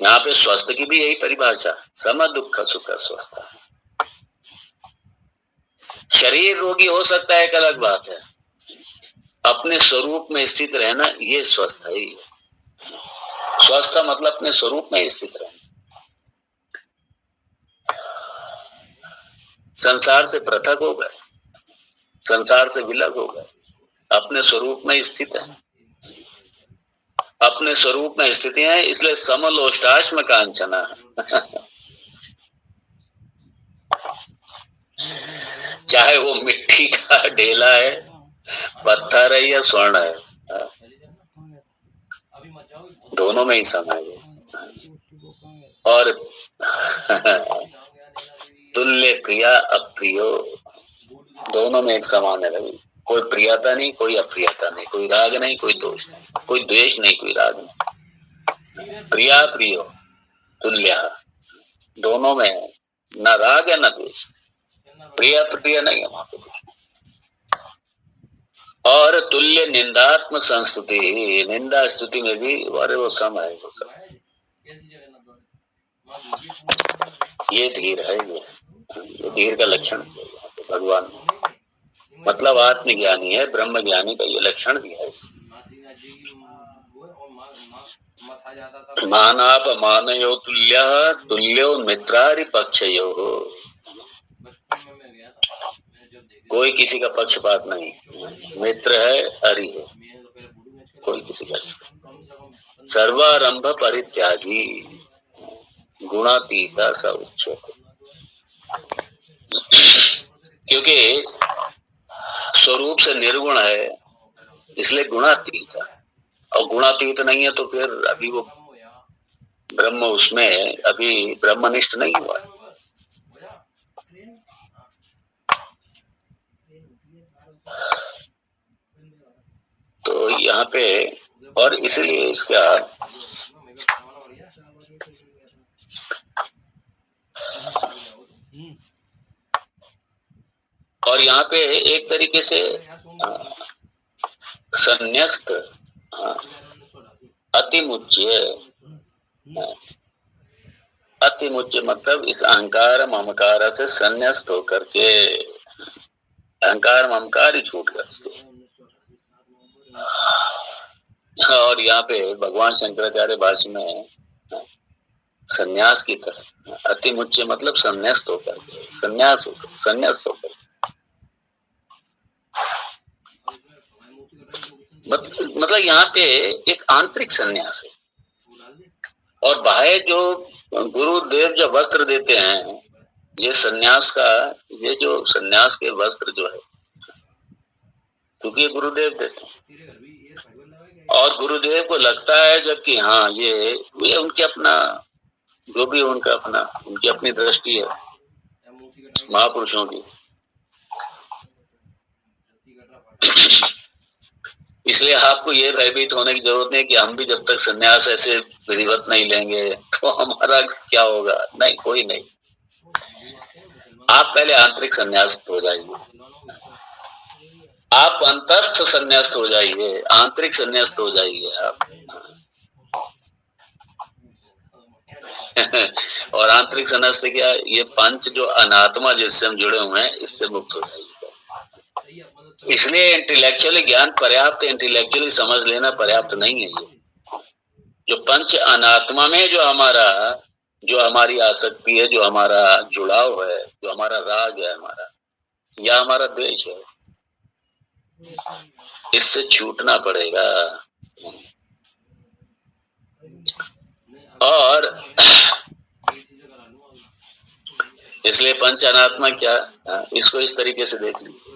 यहाँ पे स्वस्थ की भी यही परिभाषा, सम दुख सुख स्वस्थ। शरीर रोगी हो सकता है एक अलग बात है, अपने स्वरूप में स्थित रहना ये स्वस्थ है। स्वस्थ मतलब अपने स्वरूप में स्थित रहना, संसार से पृथक हो गए, संसार से विलग हो गए, अपने स्वरूप में स्थित है। अपने स्वरूप में स्थिति है, इसलिए समलोष्टाश्म कांचना। चाहे वो मिट्टी का ढेला है, पत्थर है या स्वर्ण है, दोनों में ही सम है। और तुल्य प्रिया अप्रियो, दोनों में एक समान है रवि। कोई प्रियता नहीं, कोई अप्रियता नहीं, कोई राग नहीं, कोई दोष नहीं, कोई द्वेष नहीं, कोई राग नहीं। प्रिया प्रियो तुल्य, दोनों में न राग है न द्वेष, प्रिय प्रिय नहीं है वहां पे कुछ। और तुल्य निंदात्म संस्तुति, निंदा स्तुति में भी वो सम है, वो सम। ये धीर है, ये धीर का लक्षण भगवान, मतलब आत्मज्ञानी है, ब्रह्म ज्ञानी का ये लक्षण भी है। मानापमानयो तुल्य तुल्यो मित्रारि पक्षयो, कोई किसी का पक्षपात नहीं, मित्र है अरि है, कोई किसी का। सर्वारंभ परित्यागी गुणातीता स उच्यते, क्योंकि स्वरूप से निर्गुण है इसलिए गुणातीत है। और गुणातीत नहीं है तो फिर अभी वो ब्रह्म, उसमें अभी ब्रह्मनिष्ठ नहीं हुआ। तो यहाँ पे और इसलिए इसका और यहाँ पे एक तरीके से संन्यस्त अतिमुच्य अतिमुच्य मतलब इस अहंकार ममकार से संन्यस्त होकर के अहंकार ममकार ही छूट गया उसको। और यहाँ पे भगवान शंकराचार्य भाष्य में संन्यास की तरह अतिमुच्य मतलब संन्यास्त होकर संन्यास होकर संन्यास्त होकर मतलब यहाँ पे एक आंतरिक संन्यास है। और बाह्य जो गुरुदेव जो वस्त्र देते हैं ये संन्यास का, ये जो संन्यास के वस्त्र जो है क्योंकि गुरुदेव देते हैं और गुरुदेव को लगता है जबकि हाँ ये उनके अपना जो भी उनका अपना उनकी अपनी दृष्टि है महापुरुषों की। इसलिए आपको ये भयभीत होने की जरूरत नहीं कि हम भी जब तक संन्यास ऐसे विधिवत नहीं लेंगे तो हमारा क्या होगा। नहीं, कोई नहीं। आप पहले आंतरिक संन्यास्त हो जाइए, आप अंतस्थ संन्यास्त हो जाइए, आंतरिक संन्यास्त हो जाइए आप। और आंतरिक संन्यास से क्या, ये पंच जो अनात्मा जिससे हम जुड़े हुए हैं इससे मुक्त हो जाइए। इसलिए इंटेलेक्चुअली ज्ञान पर्याप्त, इंटेलेक्चुअली समझ लेना पर्याप्त नहीं है। ये जो पंच अनात्मा में जो हमारी आसक्ति है, जो हमारा जुड़ाव है, जो हमारा राग है हमारा या हमारा द्वेष है, इससे छूटना पड़ेगा। और इसलिए पंच अनात्मा क्या, इसको इस तरीके से देख लीजिए।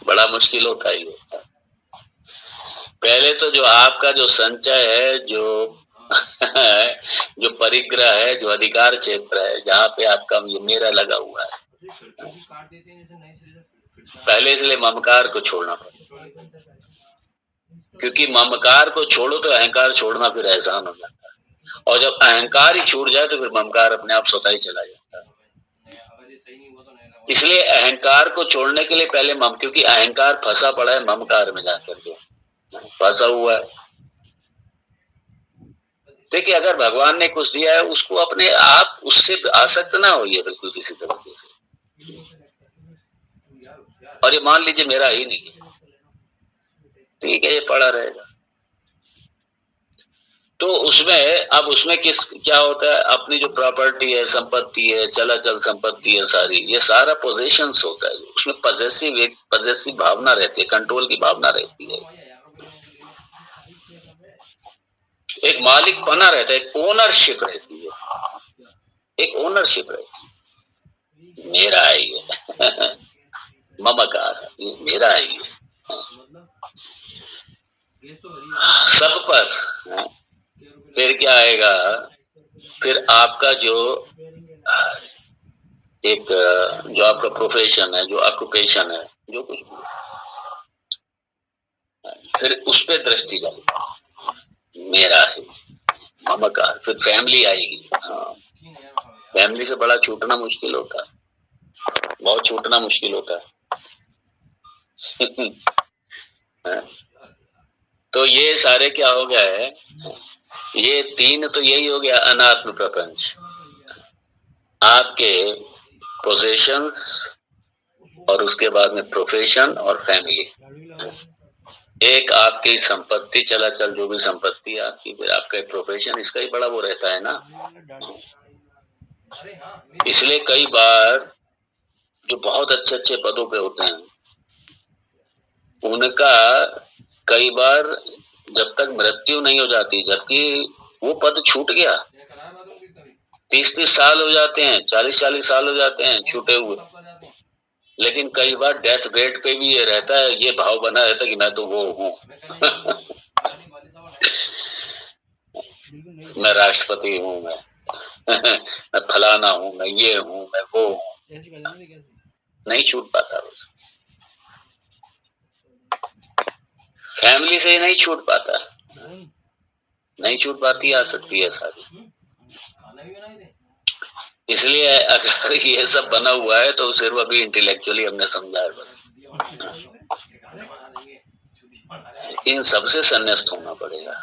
बड़ा मुश्किल होता है ये। पहले तो जो आपका जो संचय है, जो जो परिग्रह है, जो अधिकार क्षेत्र है, जहाँ पे आपका ये मेरा लगा हुआ है, पहले इसलिए ममकार को छोड़ना पड़ेगा। क्योंकि ममकार को छोड़ो तो अहंकार छोड़ना फिर एहसान हो जाता है, और जब अहंकार ही छूट जाए तो फिर ममकार अपने आप स्वतः ही चला जाता है। इसलिए अहंकार को छोड़ने के लिए पहले क्योंकि अहंकार फंसा पड़ा है ममकार में जाकर के फंसा हुआ है। देखिए, अगर भगवान ने कुछ दिया है उसको अपने आप उससे आसक्त ना होइए बिल्कुल किसी तरीके से। और ये मान लीजिए मेरा ही नहीं, ठीक है, ये पड़ा रहेगा। तो उसमें क्या होता है, अपनी जो प्रॉपर्टी है, संपत्ति है, चलाचल संपत्ति है सारी, ये सारा पोजेशंस होता है। उसमें पजेसिव भावना रहती है, कंट्रोल की भावना रहती है, एक मालिक पना रहता है, एक ओनरशिप रहती है, एक ओनरशिप रहती है। मेरा है ये ममकार, ये मेरा है ये सब पर। फिर क्या आएगा, फिर आपका जो आपका प्रोफेशन है, जो ऑक्यूपेशन है, जो कुछ भी, फिर उस पर दृष्टि जाएगी, मेरा है ममकार। फिर फैमिली आएगी। हाँ, फैमिली से बड़ा छूटना मुश्किल होता है, बहुत छूटना मुश्किल होता है। तो ये सारे क्या हो गया है, ये तीन तो यही हो गया अनात्म प्रपंच। आपके पोजेशंस और उसके बाद में प्रोफेशन और फैमिली, एक आपकी संपत्ति, चलाचल जो भी संपत्ति है आपकी, फिर आपका प्रोफेशन, इसका ही बड़ा वो रहता है ना। इसलिए कई बार जो बहुत अच्छे अच्छे पदों पे होते हैं उनका कई बार जब तक मृत्यु नहीं हो जाती, जबकि वो पद छूट गया, 30-30 साल हो जाते हैं, 40-40 साल हो जाते हैं छूटे हुए, लेकिन कई बार डेथ बेड पे भी ये रहता है, ये भाव बना रहता है कि मैं तो वो हूँ। मैं राष्ट्रपति हूँ, मैं फलाना हूँ, मैं ये हूँ, मैं वो हूँ, नहीं छूट पाता। फैमिली से नहीं छूट पाता, नहीं छूट पाती, आ सकती है सारी। इसलिए अगर ये सब बना हुआ है तो सिर्फ अभी इंटेलेक्चुअली हमने समझा है बस। इन सबसे संन्यास्त होना पड़ेगा,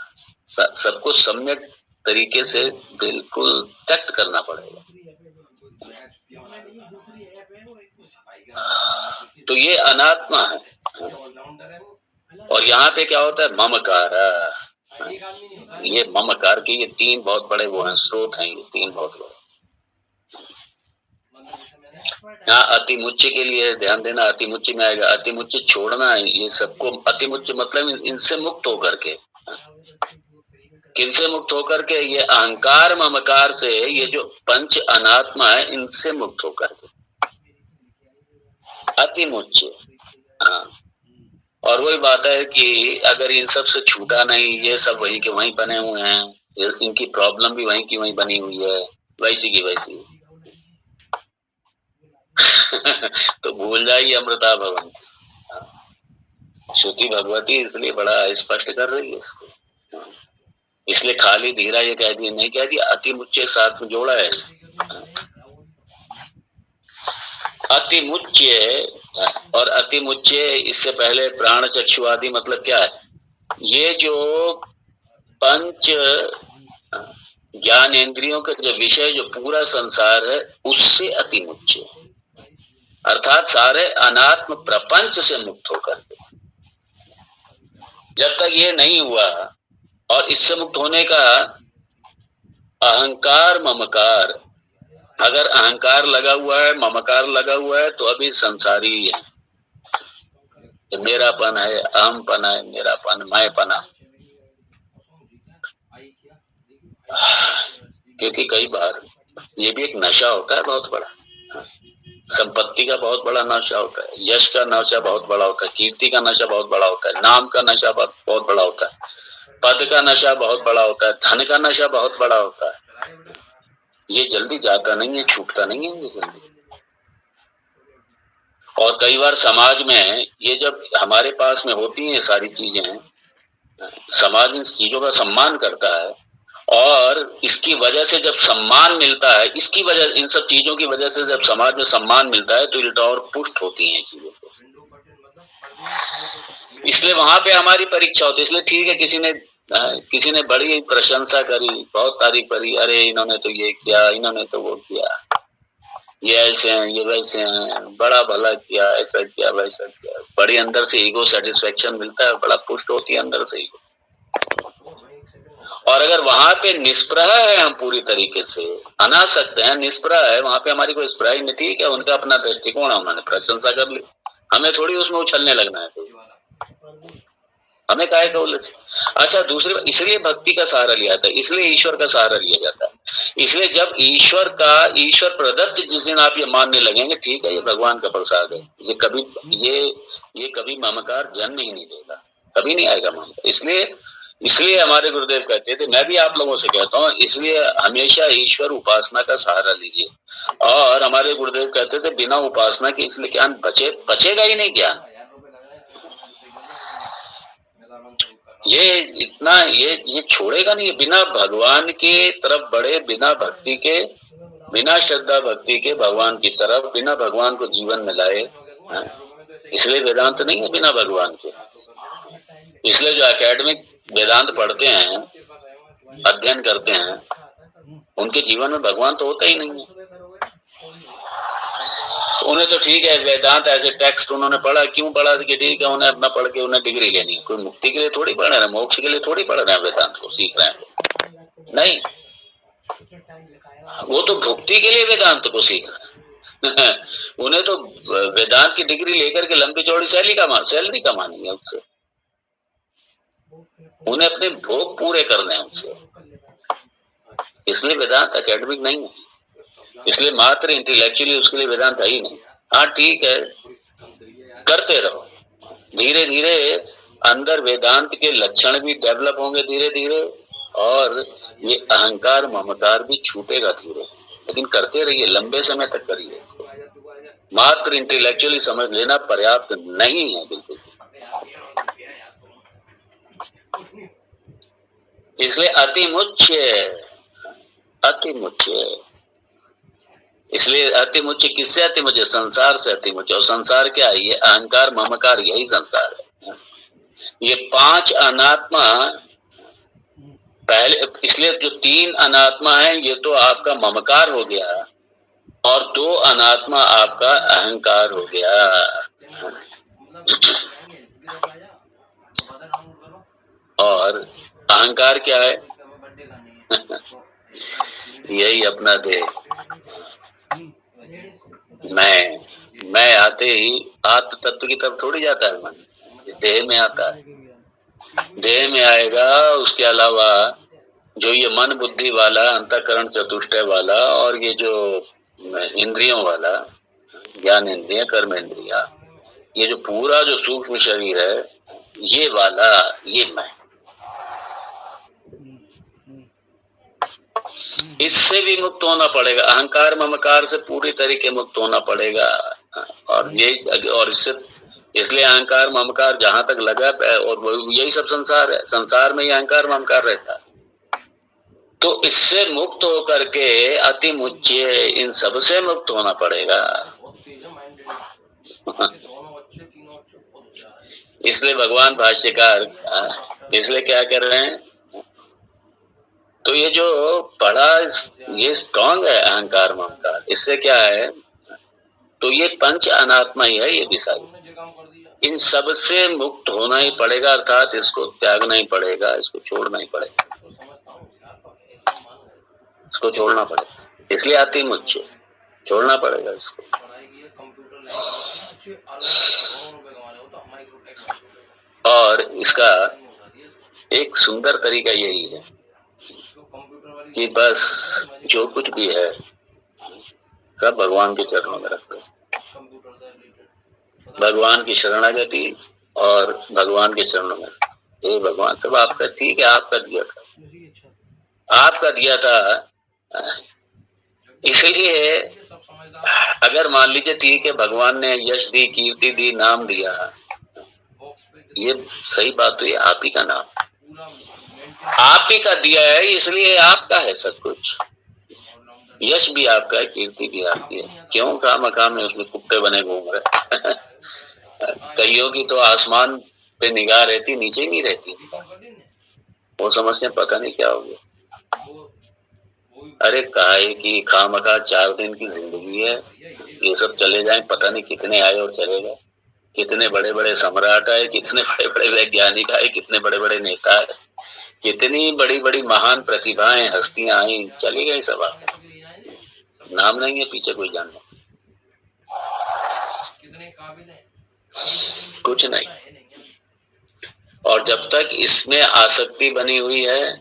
सबको सम्यक तरीके से बिल्कुल त्यक्त करना पड़ेगा। तो ये अनात्मा है। और यहाँ पे क्या होता है, ममकार। ये ममकार के ये तीन बहुत बड़े वो हैं, स्रोत हैं, ये तीन बहुत बड़े। यहाँ अतिमुच्च के लिए ध्यान देना, अतिमुच्च में आएगा, अतिमुच्च छोड़ना है ये सबको। अतिमुच्च मतलब इनसे मुक्त होकर के, किनसे मुक्त होकर के, ये अहंकार ममकार से, ये जो पंच अनात्मा है इनसे मुक्त होकर के, अतिमुच्च। हाँ, और वही बात है कि अगर इन सब से छूटा नहीं, ये सब वहीं के वहीं बने हुए हैं, इनकी प्रॉब्लम भी वहीं की वहीं बनी हुई है, वैसी की वैसी। तो भूल जाइए अमृता भवन। श्रुति भगवती इसलिए बड़ा स्पष्ट कर रही है इसको, इसलिए खाली धीरा ये कह दिया, नहीं कह दिया, अतिमुच्च साथ में जोड़ा है। अतिमुच्च और अतिमुच्च, इससे पहले प्राण चक्षु आदि मतलब क्या है, ये जो पंच ज्ञान इंद्रियों का जो विषय, जो पूरा संसार है, उससे अतिमुच्च, अर्थात सारे अनात्म प्रपंच से मुक्त होकर। जब तक ये नहीं हुआ, और इससे मुक्त होने का अहंकार ममकार, अगर अहंकार लगा हुआ है, ममकार लगा हुआ है, तो अभी संसारी है, मेरापन है, अहमपन है, मेरापन, मैंपना। क्योंकि कई बार ये भी एक नशा होता है बहुत बड़ा, संपत्ति का बहुत बड़ा नशा होता है, यश का नशा बहुत बड़ा होता है, कीर्ति का नशा बहुत बड़ा होता है, नाम का नशा बहुत बड़ा होता है, पद का नशा बहुत बड़ा होता है, धन का नशा बहुत बड़ा होता है। ये जल्दी जाता नहीं है, छूटता नहीं है ये जल्दी। और कई बार समाज में ये जब हमारे पास में होती हैं सारी चीजें, समाज इन चीजों का सम्मान करता है, और इसकी वजह से जब सम्मान मिलता है, इसकी वजह, इन सब चीजों की वजह से जब समाज में सम्मान मिलता है, तो उल्टा और पुष्ट होती हैं चीजें। इसलिए वहां पे हमारी परीक्षा होती है। इसलिए ठीक है, किसी ने बड़ी प्रशंसा करी, बहुत तारीफ करी, अरे इन्होंने तो ये किया, इन्होंने तो वो किया, ये ऐसे हैं, ये वैसे हैं, बड़ा भला किया, ऐसा किया, वैसा किया, बड़ी अंदर से ईगो सेटिस्फेक्शन मिलता है, बड़ा पुष्ट होती है अंदर से ईगो। और अगर वहां पे निष्प्रह है, हम पूरी तरीके से अनासक्त हैं, निष्प्रह है, वहां पे हमारी कोई स्प्राई नहीं, ठीक है, उनका अपना दृष्टिकोण है, उन्होंने प्रशंसा कर ली, हमें थोड़ी उसमें उछलने लगना है, हमें काहे का उलझ। अच्छा, दूसरी बात, इसलिए भक्ति का सहारा लिया जाता है, इसलिए ईश्वर का सहारा लिया जाता है। इसलिए जब ईश्वर प्रदत्त जिस दिन आप ये मानने लगेंगे, ठीक है, ये भगवान का प्रसाद है, ये कभी ममकार जन्म ही नहीं देगा, कभी नहीं आएगा ममकार। इसलिए हमारे गुरुदेव कहते थे, मैं भी आप लोगों से कहता हूँ, इसलिए हमेशा ईश्वर उपासना का सहारा लीजिए। और हमारे गुरुदेव कहते थे, बिना उपासना के इसलिए ज्ञान बचेगा ही नहीं ज्ञान। ये इतना ये छोड़ेगा नहीं, बिना भगवान के तरफ बढ़े, बिना भक्ति के, बिना श्रद्धा भक्ति के भगवान की तरफ, बिना भगवान को जीवन में लाए। इसलिए वेदांत नहीं है बिना भगवान के। इसलिए जो एकेडमिक वेदांत पढ़ते हैं, अध्ययन करते हैं, उनके जीवन में भगवान तो होता ही नहीं है। उन्हें तो ठीक है, वेदांत ऐसे टेक्स्ट उन्होंने पढ़ा, क्यों पढ़ा कि ठीक है, उन्हें अपना पढ़ के उन्हें डिग्री लेनी है, कोई मुक्ति के लिए थोड़ी पढ़ रहे हैं, मोक्ष के लिए थोड़ी पढ़ रहे हैं, वेदांत को सीख रहे हैं, नहीं, वो तो भुक्ति के लिए वेदांत को सीख रहे हैं। उन्हें तो वेदांत की डिग्री लेकर के लंबी चौड़ी सैलरी कमानी है उससे, उन्हें अपने भोग पूरे करने हैं उससे। इसलिए वेदांत एकेडमिक नहीं है, इसलिए मात्र इंटेलेक्चुअली उसके लिए वेदांत है ही नहीं। हाँ ठीक है, करते रहो, धीरे धीरे अंदर वेदांत के लक्षण भी डेवलप होंगे धीरे धीरे, और ये अहंकार ममकार भी छूटेगा धीरे, लेकिन करते रहिए, लंबे समय तक करिए। मात्र इंटेलेक्चुअली समझ लेना पर्याप्त नहीं है बिल्कुल। इसलिए अति मुच्य, इसलिए अति मुच्य किससे अति मुच्य? संसार से अति मुच्य। और संसार क्या है? ये अहंकार ममकार, यही संसार है। ये 5 अनात्मा पहले, इसलिए जो 3 अनात्मा है ये तो आपका ममकार हो गया, और 2 अनात्मा आपका अहंकार हो गया। और अहंकार क्या है? यही अपना देह। मैं आते ही आत्म तत्व की तरफ थोड़ी जाता है मन, देह में आता है, देह में आएगा। उसके अलावा जो ये मन बुद्धि वाला, अंतःकरण चतुष्टय वाला, और ये जो इंद्रियों वाला, ज्ञान इंद्रिय, कर्म इंद्रिया, ये जो पूरा जो सूक्ष्म शरीर है, ये वाला, ये मैं, इससे भी मुक्त होना पड़ेगा। अहंकार ममकार से पूरी तरीके मुक्त होना पड़ेगा। और यही, और इससे, इसलिए अहंकार ममकार जहां तक लगा, और यही सब संसार है, संसार में ही अहंकार ममकार रहता है। तो इससे मुक्त होकर के अति मुच्य, इन सब से मुक्त होना पड़ेगा। इसलिए भगवान भाष्यकार इसलिए क्या कर रहे हैं? तो ये जो बड़ा, ये स्ट्रॉन्ग है अहंकार ममकार, इससे क्या है? तो ये 5 अनात्मा ही है, ये भी सारी, इन सब से मुक्त होना ही पड़ेगा, अर्थात इसको त्यागना ही पड़ेगा, इसको छोड़ना ही पड़ेगा, इसको छोड़ना पड़ेगा। इसलिए अति मुच्य, छोड़ना पड़ेगा इसको। और इसका एक सुंदर तरीका यही है कि बस जो कुछ भी है सब भगवान के चरणों में रख दो, भगवान की शरणागति, और भगवान के चरणों में, हे भगवान सब आपका, ठीक है, आपका दिया था, आपका दिया था। इसलिए अगर मान लीजिए ठीक है, भगवान ने यश दी, कीर्ति दी, नाम दिया, ये सही बात हुई, आप ही का नाम, आप ही का दिया है, इसलिए आपका है सब कुछ। यश भी आपका है, कीर्ति भी आपकी है, क्यों खामखा में उसमें कुत्ते बने घूम रहे? कईयों की तो आसमान पे निगाह रहती, नीचे ही नहीं रहती, वो समझते पता नहीं क्या हो गया। अरे काहे की खामखा, 4 दिन की जिंदगी है, ये सब चले जाएं, पता नहीं कितने आए और चले गए, कितने बड़े बड़े सम्राट आए, कितने बड़े बड़े वैज्ञानिक आए, कितने बड़े बड़े नेता आए, कितनी बड़ी बड़ी महान प्रतिभाएं, हस्तियां आई, चली गई सब आके, नाम नहीं है पीछे कोई जानने, कुछ नहीं। और जब तक इसमें आसक्ति बनी हुई है,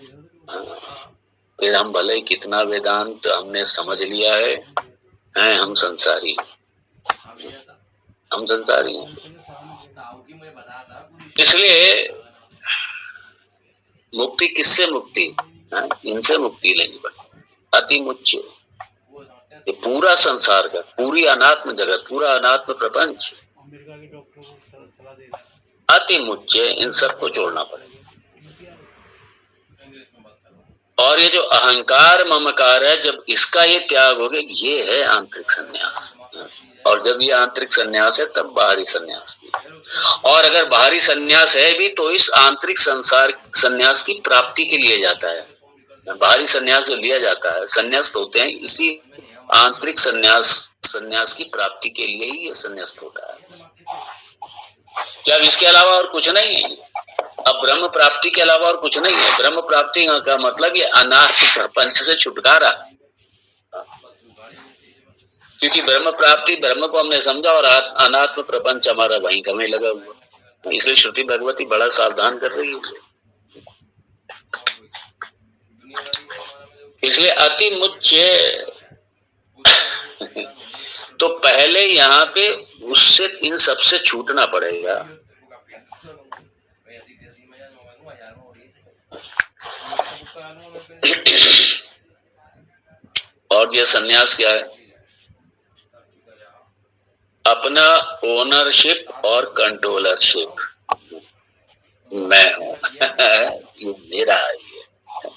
फिर हम भले कितना वेदांत हमने समझ लिया है, हम संसारी, हम संसारी हैं। इसलिए मुक्ति किससे मुक्ति? इनसे मुक्ति लेनी पड़ती, अति मुच्य, ये पूरा संसार का, पूरी अनात्म जगत, पूरा अनात्म प्रपंच, अति मुच्य, इन सबको छोड़ना पड़ेगा। और ये जो अहंकार ममकार है, जब इसका ये त्याग हो गया, ये है आंतरिक संन्यास। और जब ये आंतरिक संन्यास है, तब बाहरी संन्यास भी। और अगर बाहरी संन्यास है भी, तो इस आंतरिक संसार संन्यास की प्राप्ति के लिए जाता है। बाहरी संन्यास जो लिया जाता है, संन्यास होते हैं, इसी आंतरिक संन्यास की प्राप्ति के लिए ही ये संन्यास होता है। क्या इसके अलावा और कुछ नहीं है? अब ब्रह्म प्राप्ति के अलावा और कुछ नहीं है। ब्रह्म प्राप्ति का मतलब ये अनात्म प्रपंच से छुटकारा, क्योंकि ब्रह्म प्राप्ति, ब्रह्म को हमने समझा, और अनात्म प्रपंच हमारा वहीं का वहीं लगा हुआ। इसलिए श्रुति भगवती बड़ा सावधान कर रही है। इसलिए अति मुच्य, तो पहले यहाँ पे उससे, इन सबसे छूटना पड़ेगा। और ये सन्यास क्या है? अपना ओनरशिप और कंट्रोलरशिप, मैं हूँ ये मेरा है, ये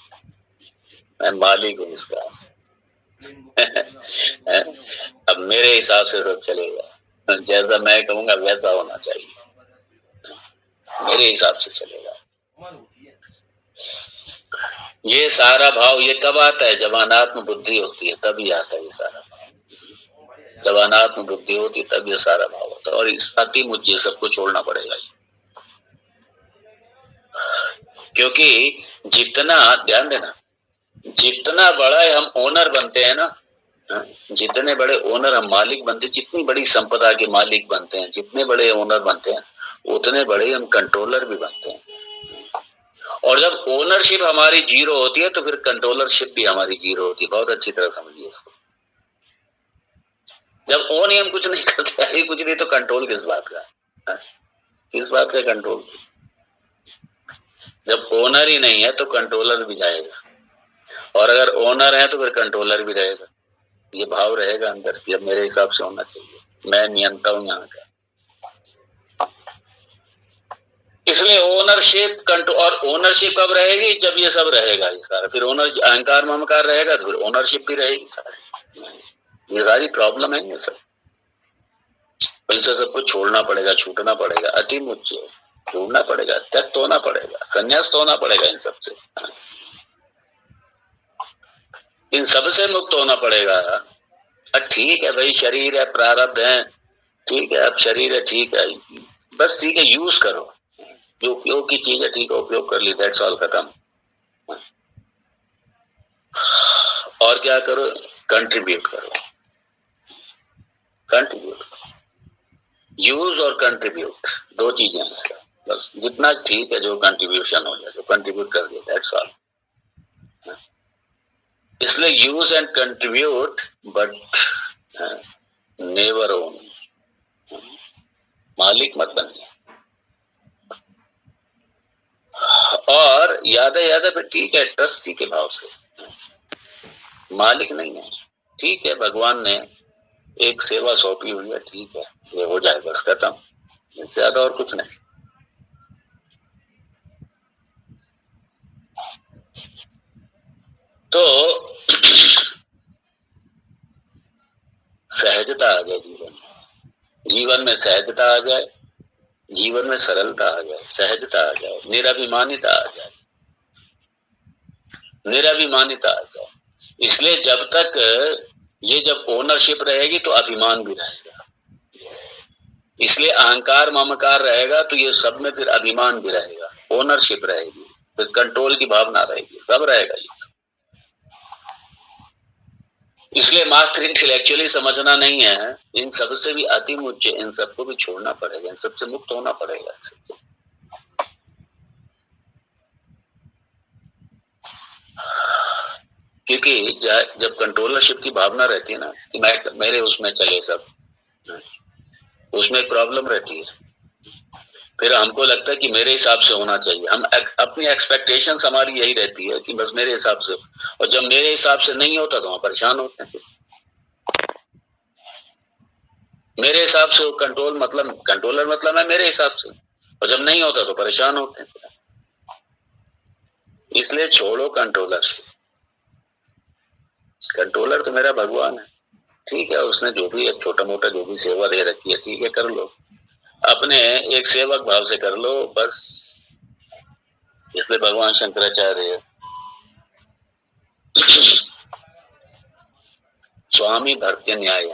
मैं मालिक हूँ इसका अब मेरे हिसाब से सब चलेगा, जैसा मैं कहूँगा वैसा होना चाहिए, मेरे हिसाब से चलेगा। ये सारा भाव ये कब आता है? जब अनात्म बुद्धि होती है, तभी आता है ये सारा भाव। जब अनात्म बुद्धि होती है तब ये सारा भाव होता है, और इस अति मुझे सबको छोड़ना पड़ेगा, क्योंकि जितना, ध्यान देना, जितना बड़ा हम ओनर बनते हैं ना, जितने बड़े ओनर हम मालिक बनते हैं, जितनी बड़ी संपदा के मालिक बनते हैं, जितने बड़े ओनर बनते हैं, उतने बड़े हम कंट्रोलर भी बनते हैं। और जब ओनरशिप हमारी जीरो होती है तो फिर कंट्रोलरशिप भी हमारी जीरो होती है। बहुत अच्छी तरह समझिए इसको। जब ओन ही हम कुछ नहीं करते, ही कुछ नहीं, तो कंट्रोल किस बात का? किस बात का कंट्रोल? जब ओनर ही नहीं है तो कंट्रोलर भी जाएगा, और अगर ओनर है तो फिर कंट्रोलर भी रहेगा। ये भाव रहेगा अंदर कि अब मेरे हिसाब से होना चाहिए, मैं नियंता हूं यहाँ का। इसलिए ओनरशिप कंट्रोल, और ओनरशिप कब रहेगी? जब ये सब रहेगा, ये सारा, फिर ओनर अहंकार ममकार रहेगा तो फिर ओनरशिप भी रहेगी सारी। ये सारी प्रॉब्लम है ये सब। पैसा सबको छोड़ना पड़ेगा, छूटना पड़ेगा, अति मुझे छोड़ना पड़ेगा, त्यक्त होना पड़ेगा, संन्यास्त होना पड़ेगा इन सबसे, इन सबसे मुक्त होना पड़ेगा। ठीक है भाई, शरीर है, प्रारब्ध है, ठीक है, अब शरीर है, ठीक है, बस ठीक है, यूज करो, जो उपयोग की चीज है, ठीक है, उपयोग कर ली, दैट्स ऑल, खत्म। और क्या करो? कंट्रीब्यूट करो, कंट्रीब्यूट, यूज और कंट्रीब्यूट, दो चीजें हैं इसका। बस जितना ठीक है, जो कंट्रीब्यूशन हो जाए, जो कंट्रीब्यूट कर दिया, दैट्स ऑल। इसलिए use and contribute, but never own, मालिक मत बनिए। और याद है फिर ठीक है, ट्रस्टी के भाव से, मालिक नहीं है, ठीक है, भगवान ने एक सेवा सौंपी हुई है, ठीक है, ये हो जाए, बस खत्म, इससे ज्यादा और कुछ नहीं। तो सहजता आ जाए जीवन में, जीवन में सहजता आ जाए, जीवन में सरलता आ जाए, सहजता आ जाए, निराभिमानिता आ जाए, निराभिमानिता आ जाए। इसलिए जब तक ये, जब ओनरशिप रहेगी तो अभिमान भी रहेगा, इसलिए अहंकार ममकार रहेगा तो ये सब में फिर अभिमान भी रहेगा, ओनरशिप रहेगी, फिर कंट्रोल की भावना रहेगी, सब रहेगा ये सब। इसलिए मात्र इंटेलेक्चुअली समझना नहीं है, इन सब से भी अति उच्च, इन सबको भी छोड़ना पड़ेगा, इन सबसे मुक्त होना पड़ेगा। क्योंकि जब कंट्रोलरशिप की भावना रहती है ना, कि मैं, मेरे उसमें चले सब, उसमें एक प्रॉब्लम रहती है। फिर हमको लगता है कि मेरे हिसाब से होना चाहिए, हम अपनी एक्सपेक्टेशंस हमारी यही रहती है कि बस मेरे हिसाब से, और जब मेरे हिसाब से नहीं होता तो हम परेशान होते हैं। मेरे हिसाब से कंट्रोल मतलब, कंट्रोलर मतलब है मेरे हिसाब से, और जब नहीं होता तो परेशान होते हैं। इसलिए छोड़ो कंट्रोलरशिप, कंट्रोलर तो मेरा भगवान है, ठीक है, उसने जो भी छोटा मोटा जो भी सेवा दे रखी है, ठीक है, कर लो, अपने एक सेवक भाव से कर लो, बस। इसलिए भगवान शंकराचार्य स्वामी भक्ति न्याय,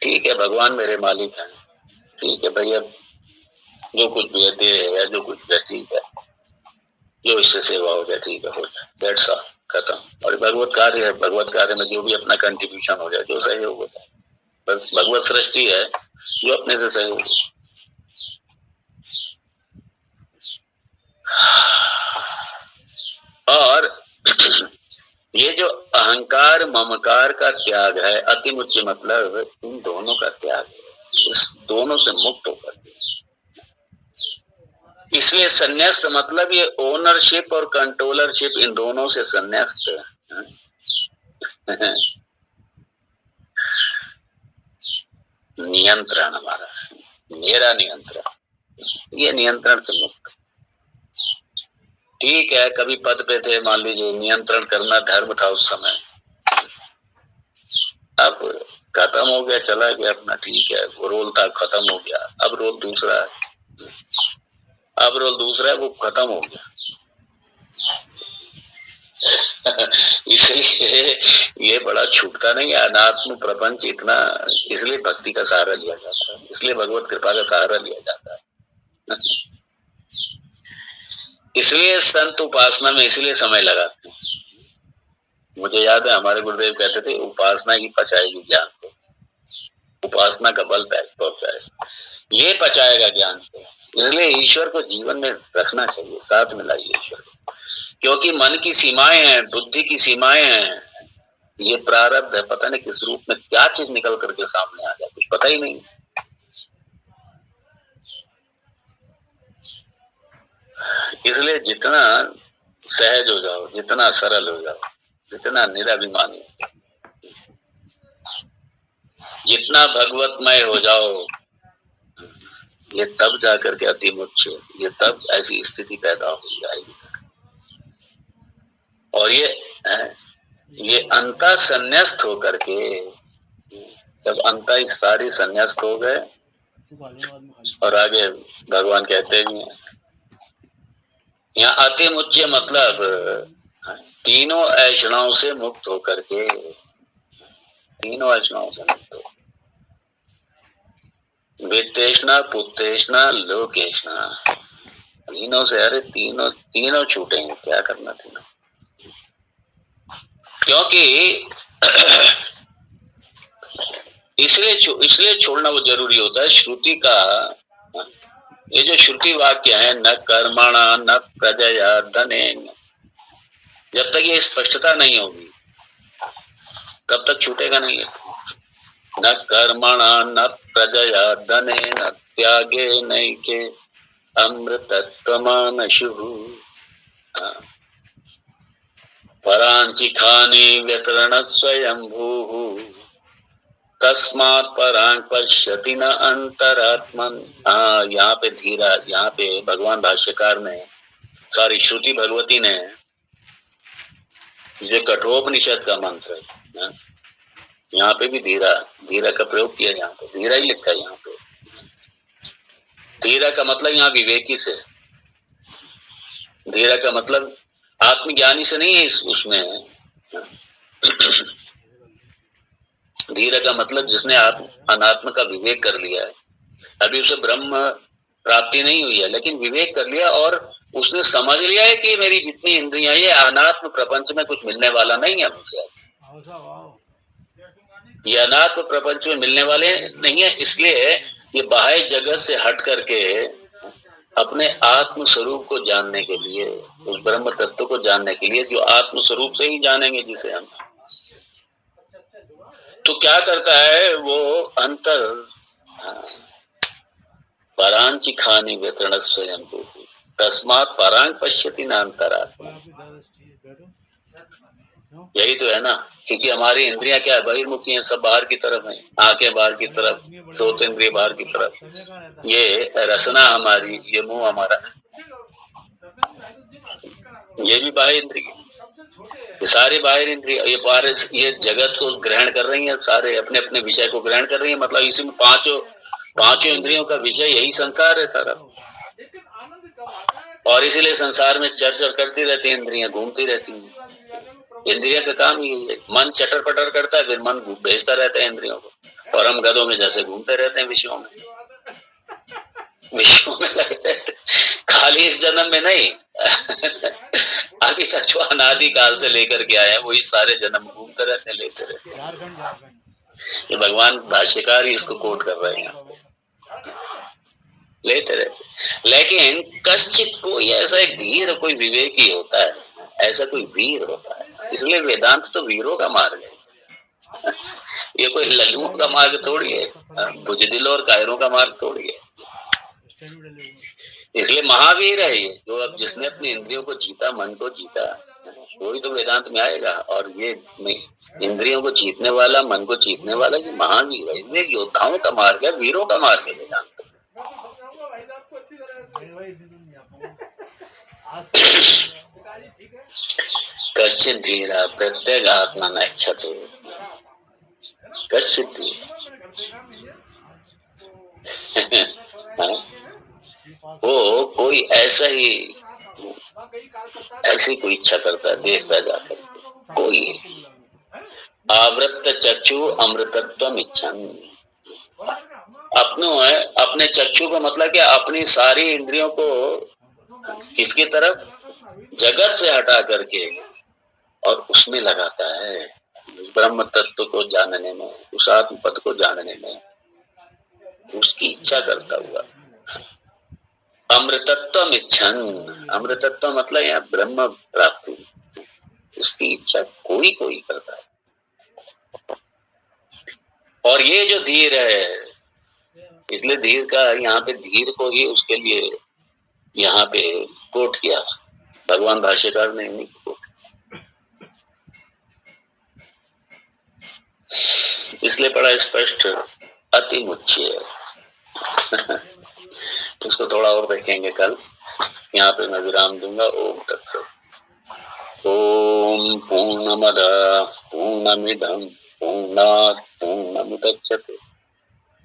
ठीक है, भगवान मेरे मालिक हैं, ठीक है भाई, अब जो कुछ भी है दे है, जो कुछ भी है ठीक है, जो इससे सेवा हो जाए, ठीक है, हो जाए, दैट्स ऑल, खत्म। और भगवत कार्य है, भगवत कार्य में जो भी अपना कंट्रीब्यूशन हो जाए, जो सहयोग हो जाए, बस भगवत सृष्टि है, जो अपने से सहयोग। और ये जो अहंकार ममकार का त्याग है, अति मुच्य मतलब इन दोनों का त्याग है, इस दोनों से मुक्त होकर। इसलिए संन्यास्त मतलब ये ओनरशिप और कंट्रोलरशिप, इन दोनों से संन्यास्त है। नियंत्रण हमारा, मेरा नियंत्रण, ये नियंत्रण से मुक्त। ठीक है, कभी पद पे थे, मान लीजिए नियंत्रण करना धर्म था उस समय, अब खत्म हो गया, चला गया अपना, ठीक है, वो रोल था, खत्म हो गया, अब रोल दूसरा है, अब रोल दूसरा है, वो खत्म हो गया। इसलिए ये बड़ा छूटता नहीं है अनात्म प्रपंच इतना, इसलिए भक्ति का सहारा लिया जाता है, इसलिए भगवत कृपा का सहारा लिया जाता है। इसलिए संत उपासना में इसलिए समय लगाते हैं। मुझे याद है हमारे गुरुदेव कहते थे, उपासना ही पचाएगी ज्ञान को, उपासना का बल पहुंचाएगा, ये पचाएगा ज्ञान को। इसलिए ईश्वर को जीवन में रखना चाहिए, साथ में लाइए ईश्वर को, क्योंकि मन की सीमाएं हैं, बुद्धि की सीमाएं हैं, ये प्रारब्ध है, पता नहीं किस रूप में क्या चीज निकल करके सामने आ जाए, कुछ पता ही नहीं। इसलिए जितना सहज हो जाओ, जितना सरल हो जाओ, जितना निराभिमानी, जितना भगवतमय हो जाओ, ये तब जाकर के अति मुच्छ, ये तब ऐसी स्थिति पैदा हो जाएगी। और ये अंता संन्यास्त होकर के, जब अंता सारी संन्यास्त हो गए, और आगे भगवान कहते हैं यहाँ अति मुच्च मतलब तीनों ऐषणाओं से मुक्त होकर के, तीनों ऐषणाओं से मुक्त हो, वित्तेष्णा, पुत्तेष्णा, लोकेष्णा, तीनों से, अरे तीनों छूटेंगे, क्या करना तीनों, क्योंकि इसलिए छोड़ना वो जरूरी होता है। श्रुति का ये जो श्रुति वाक्य है, न कर्मणा न प्रजया धनेन, जब तक ये स्पष्टता नहीं होगी तब तक छूटेगा नहीं। न कर्मणा न प्रजया धनेन त्यागे नैके अमृतत्वमानशुः परांचिखानि व्यतरण स्वयंभूः तस्मात् परांग पश्यति न अंतरात्मन। यहाँ पे धीरा, यहाँ पे भगवान भाष्यकार ने, सारी श्रुति भगवती ने, जो कठोपनिषद का मंत्र है, यहाँ पे भी धीरा का प्रयोग किया, यहाँ पे धीरा ही लिखा है। यहाँ पे धीरा का मतलब यहाँ विवेकी से, धीरा का मतलब आत्मज्ञानी से नहीं है, उसमें धीरा का मतलब जिसने अनात्म का विवेक कर लिया है, अभी उसे ब्रह्म प्राप्ति नहीं हुई है, लेकिन विवेक कर लिया और उसने समझ लिया है कि मेरी जितनी इंद्रियां, ये अनात्म प्रपंच में कुछ मिलने वाला नहीं है मुझे, ये अनात्म प्रपंच में मिलने वाले नहीं है। इसलिए ये बाह्य जगत से हट करके अपने आत्म स्वरूप को जानने के लिए, उस ब्रह्म तत्व को जानने के लिए, जो आत्म स्वरूप से ही जानेंगे जिसे हम, तो क्या करता है वो अंतर, परांचिखानि व्यतरण स्वयं तस्मात् परांग पश्यति न अंतरात्मा। यही तो है ना, क्योंकि हमारी इंद्रियां क्या है, बहिर्मुखी हैं, सब बाहर की तरफ हैं, आंखें बाहर की तरफ, श्रोतेंद्रिय बाहर की तरफ, ये रसना हमारी, ये मुंह हमारा, ये भी बाह्य इंद्रिय, ये सारे बाहर इंद्रिय, ये जगत को ग्रहण कर रही है, सारे अपने अपने विषय को ग्रहण कर रही है। मतलब इसी में पांचों इंद्रियों का विषय यही संसार है सारा, और इसीलिए संसार में चर्चा करती रहती है, इंद्रियां घूमती रहती हैं। इंद्रिया का काम ही है, मन चटर पटर करता है, फिर मन भेजता रहता है इंद्रियों को, और हम गधों में जैसे घूमते रहते हैं विषयों में लगे रहते, खाली इस जन्म में नहीं अभी तक जो अनादि काल से लेकर के आया वही सारे जन्म घूमते रहते, लेते रहते। ये भगवान भाष्यकार ही इसको कोट कर रहे हैं, लेते रहते। लेकिन कश्चित कोई ऐसा एक धीर, कोई विवेकी होता है, ऐसा कोई वीर होता है। इसलिए वेदांत तो वीरों का मार्ग है, ये कोई लल्लुओं का मार्ग थोड़ी है, बुजदिलों और कायरों का मार्ग थोड़ी है। इसलिए महावीर है ये, जो अब जिसने अपनी इंद्रियों को जीता, मन को जीता, वही तो वेदांत में आएगा। और ये इंद्रियों को जीतने वाला, मन को जीतने वाला, ये महावीर है। इसलिए योद्धाओं का मार्ग है, वीरों का मार्ग है वेदांत। कश्चित धीरा प्रत्येक आत्मा नक्षतो कश्चित वो कोई ऐसा ही ऐसी कोई इच्छा करता देखता जाकर कोई आवृत्त चक्षु अमृतत्वम इच्छन अपने चक्षु को मतलब कि अपनी सारी इंद्रियों को किसकी तरफ जगत से हटा करके और उसमें लगाता है उस ब्रह्म तत्व को जानने में उस आत्म पद को जानने में उसकी इच्छा करता हुआ अमृतत्व इच्छन अमृतत्व मतलब यहाँ ब्रह्म प्राप्ति उसकी इच्छा कोई कोई करता है। और ये जो धीर है इसलिए धीर का यहाँ पे धीर को ही उसके लिए यहाँ पे कोट किया भगवान भाष्यकार ने नहीं कोट इसलिए बड़ा स्पष्ट अति मुख्य है। इसको थोड़ा और देखेंगे कल। यहाँ पे मैं विराम दूंगा। ओम तत्सत। ओम पूर्णमद पूर्णमिदं पूर्णात् पूर्णमुदच्यते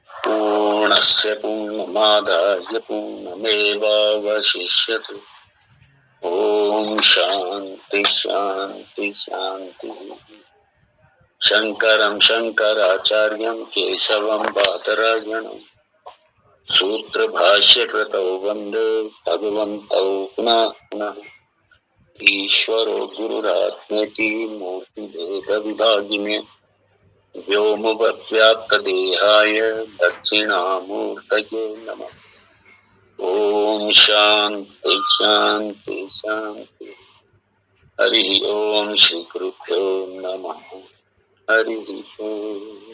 पूर्णस्य पूर्णमादाय पूर्णमेवावशिष्यते। ओम शांति शांति शांति। शंकरं शंकराचार्यं केशवं बादरायणं सूत्र भाष्य कृतौ वंदे भगवन्तौ पुनः पुनः। ईश्वरो गुरुरात्मेति मूर्तिभेद विभागिने व्योमवद्व्याप्त देहाय दक्षिणामूर्तये नमः। ओम शांति शांति शांति। हरि ओम श्री गुरुभ्यो नमः। हरि ओम।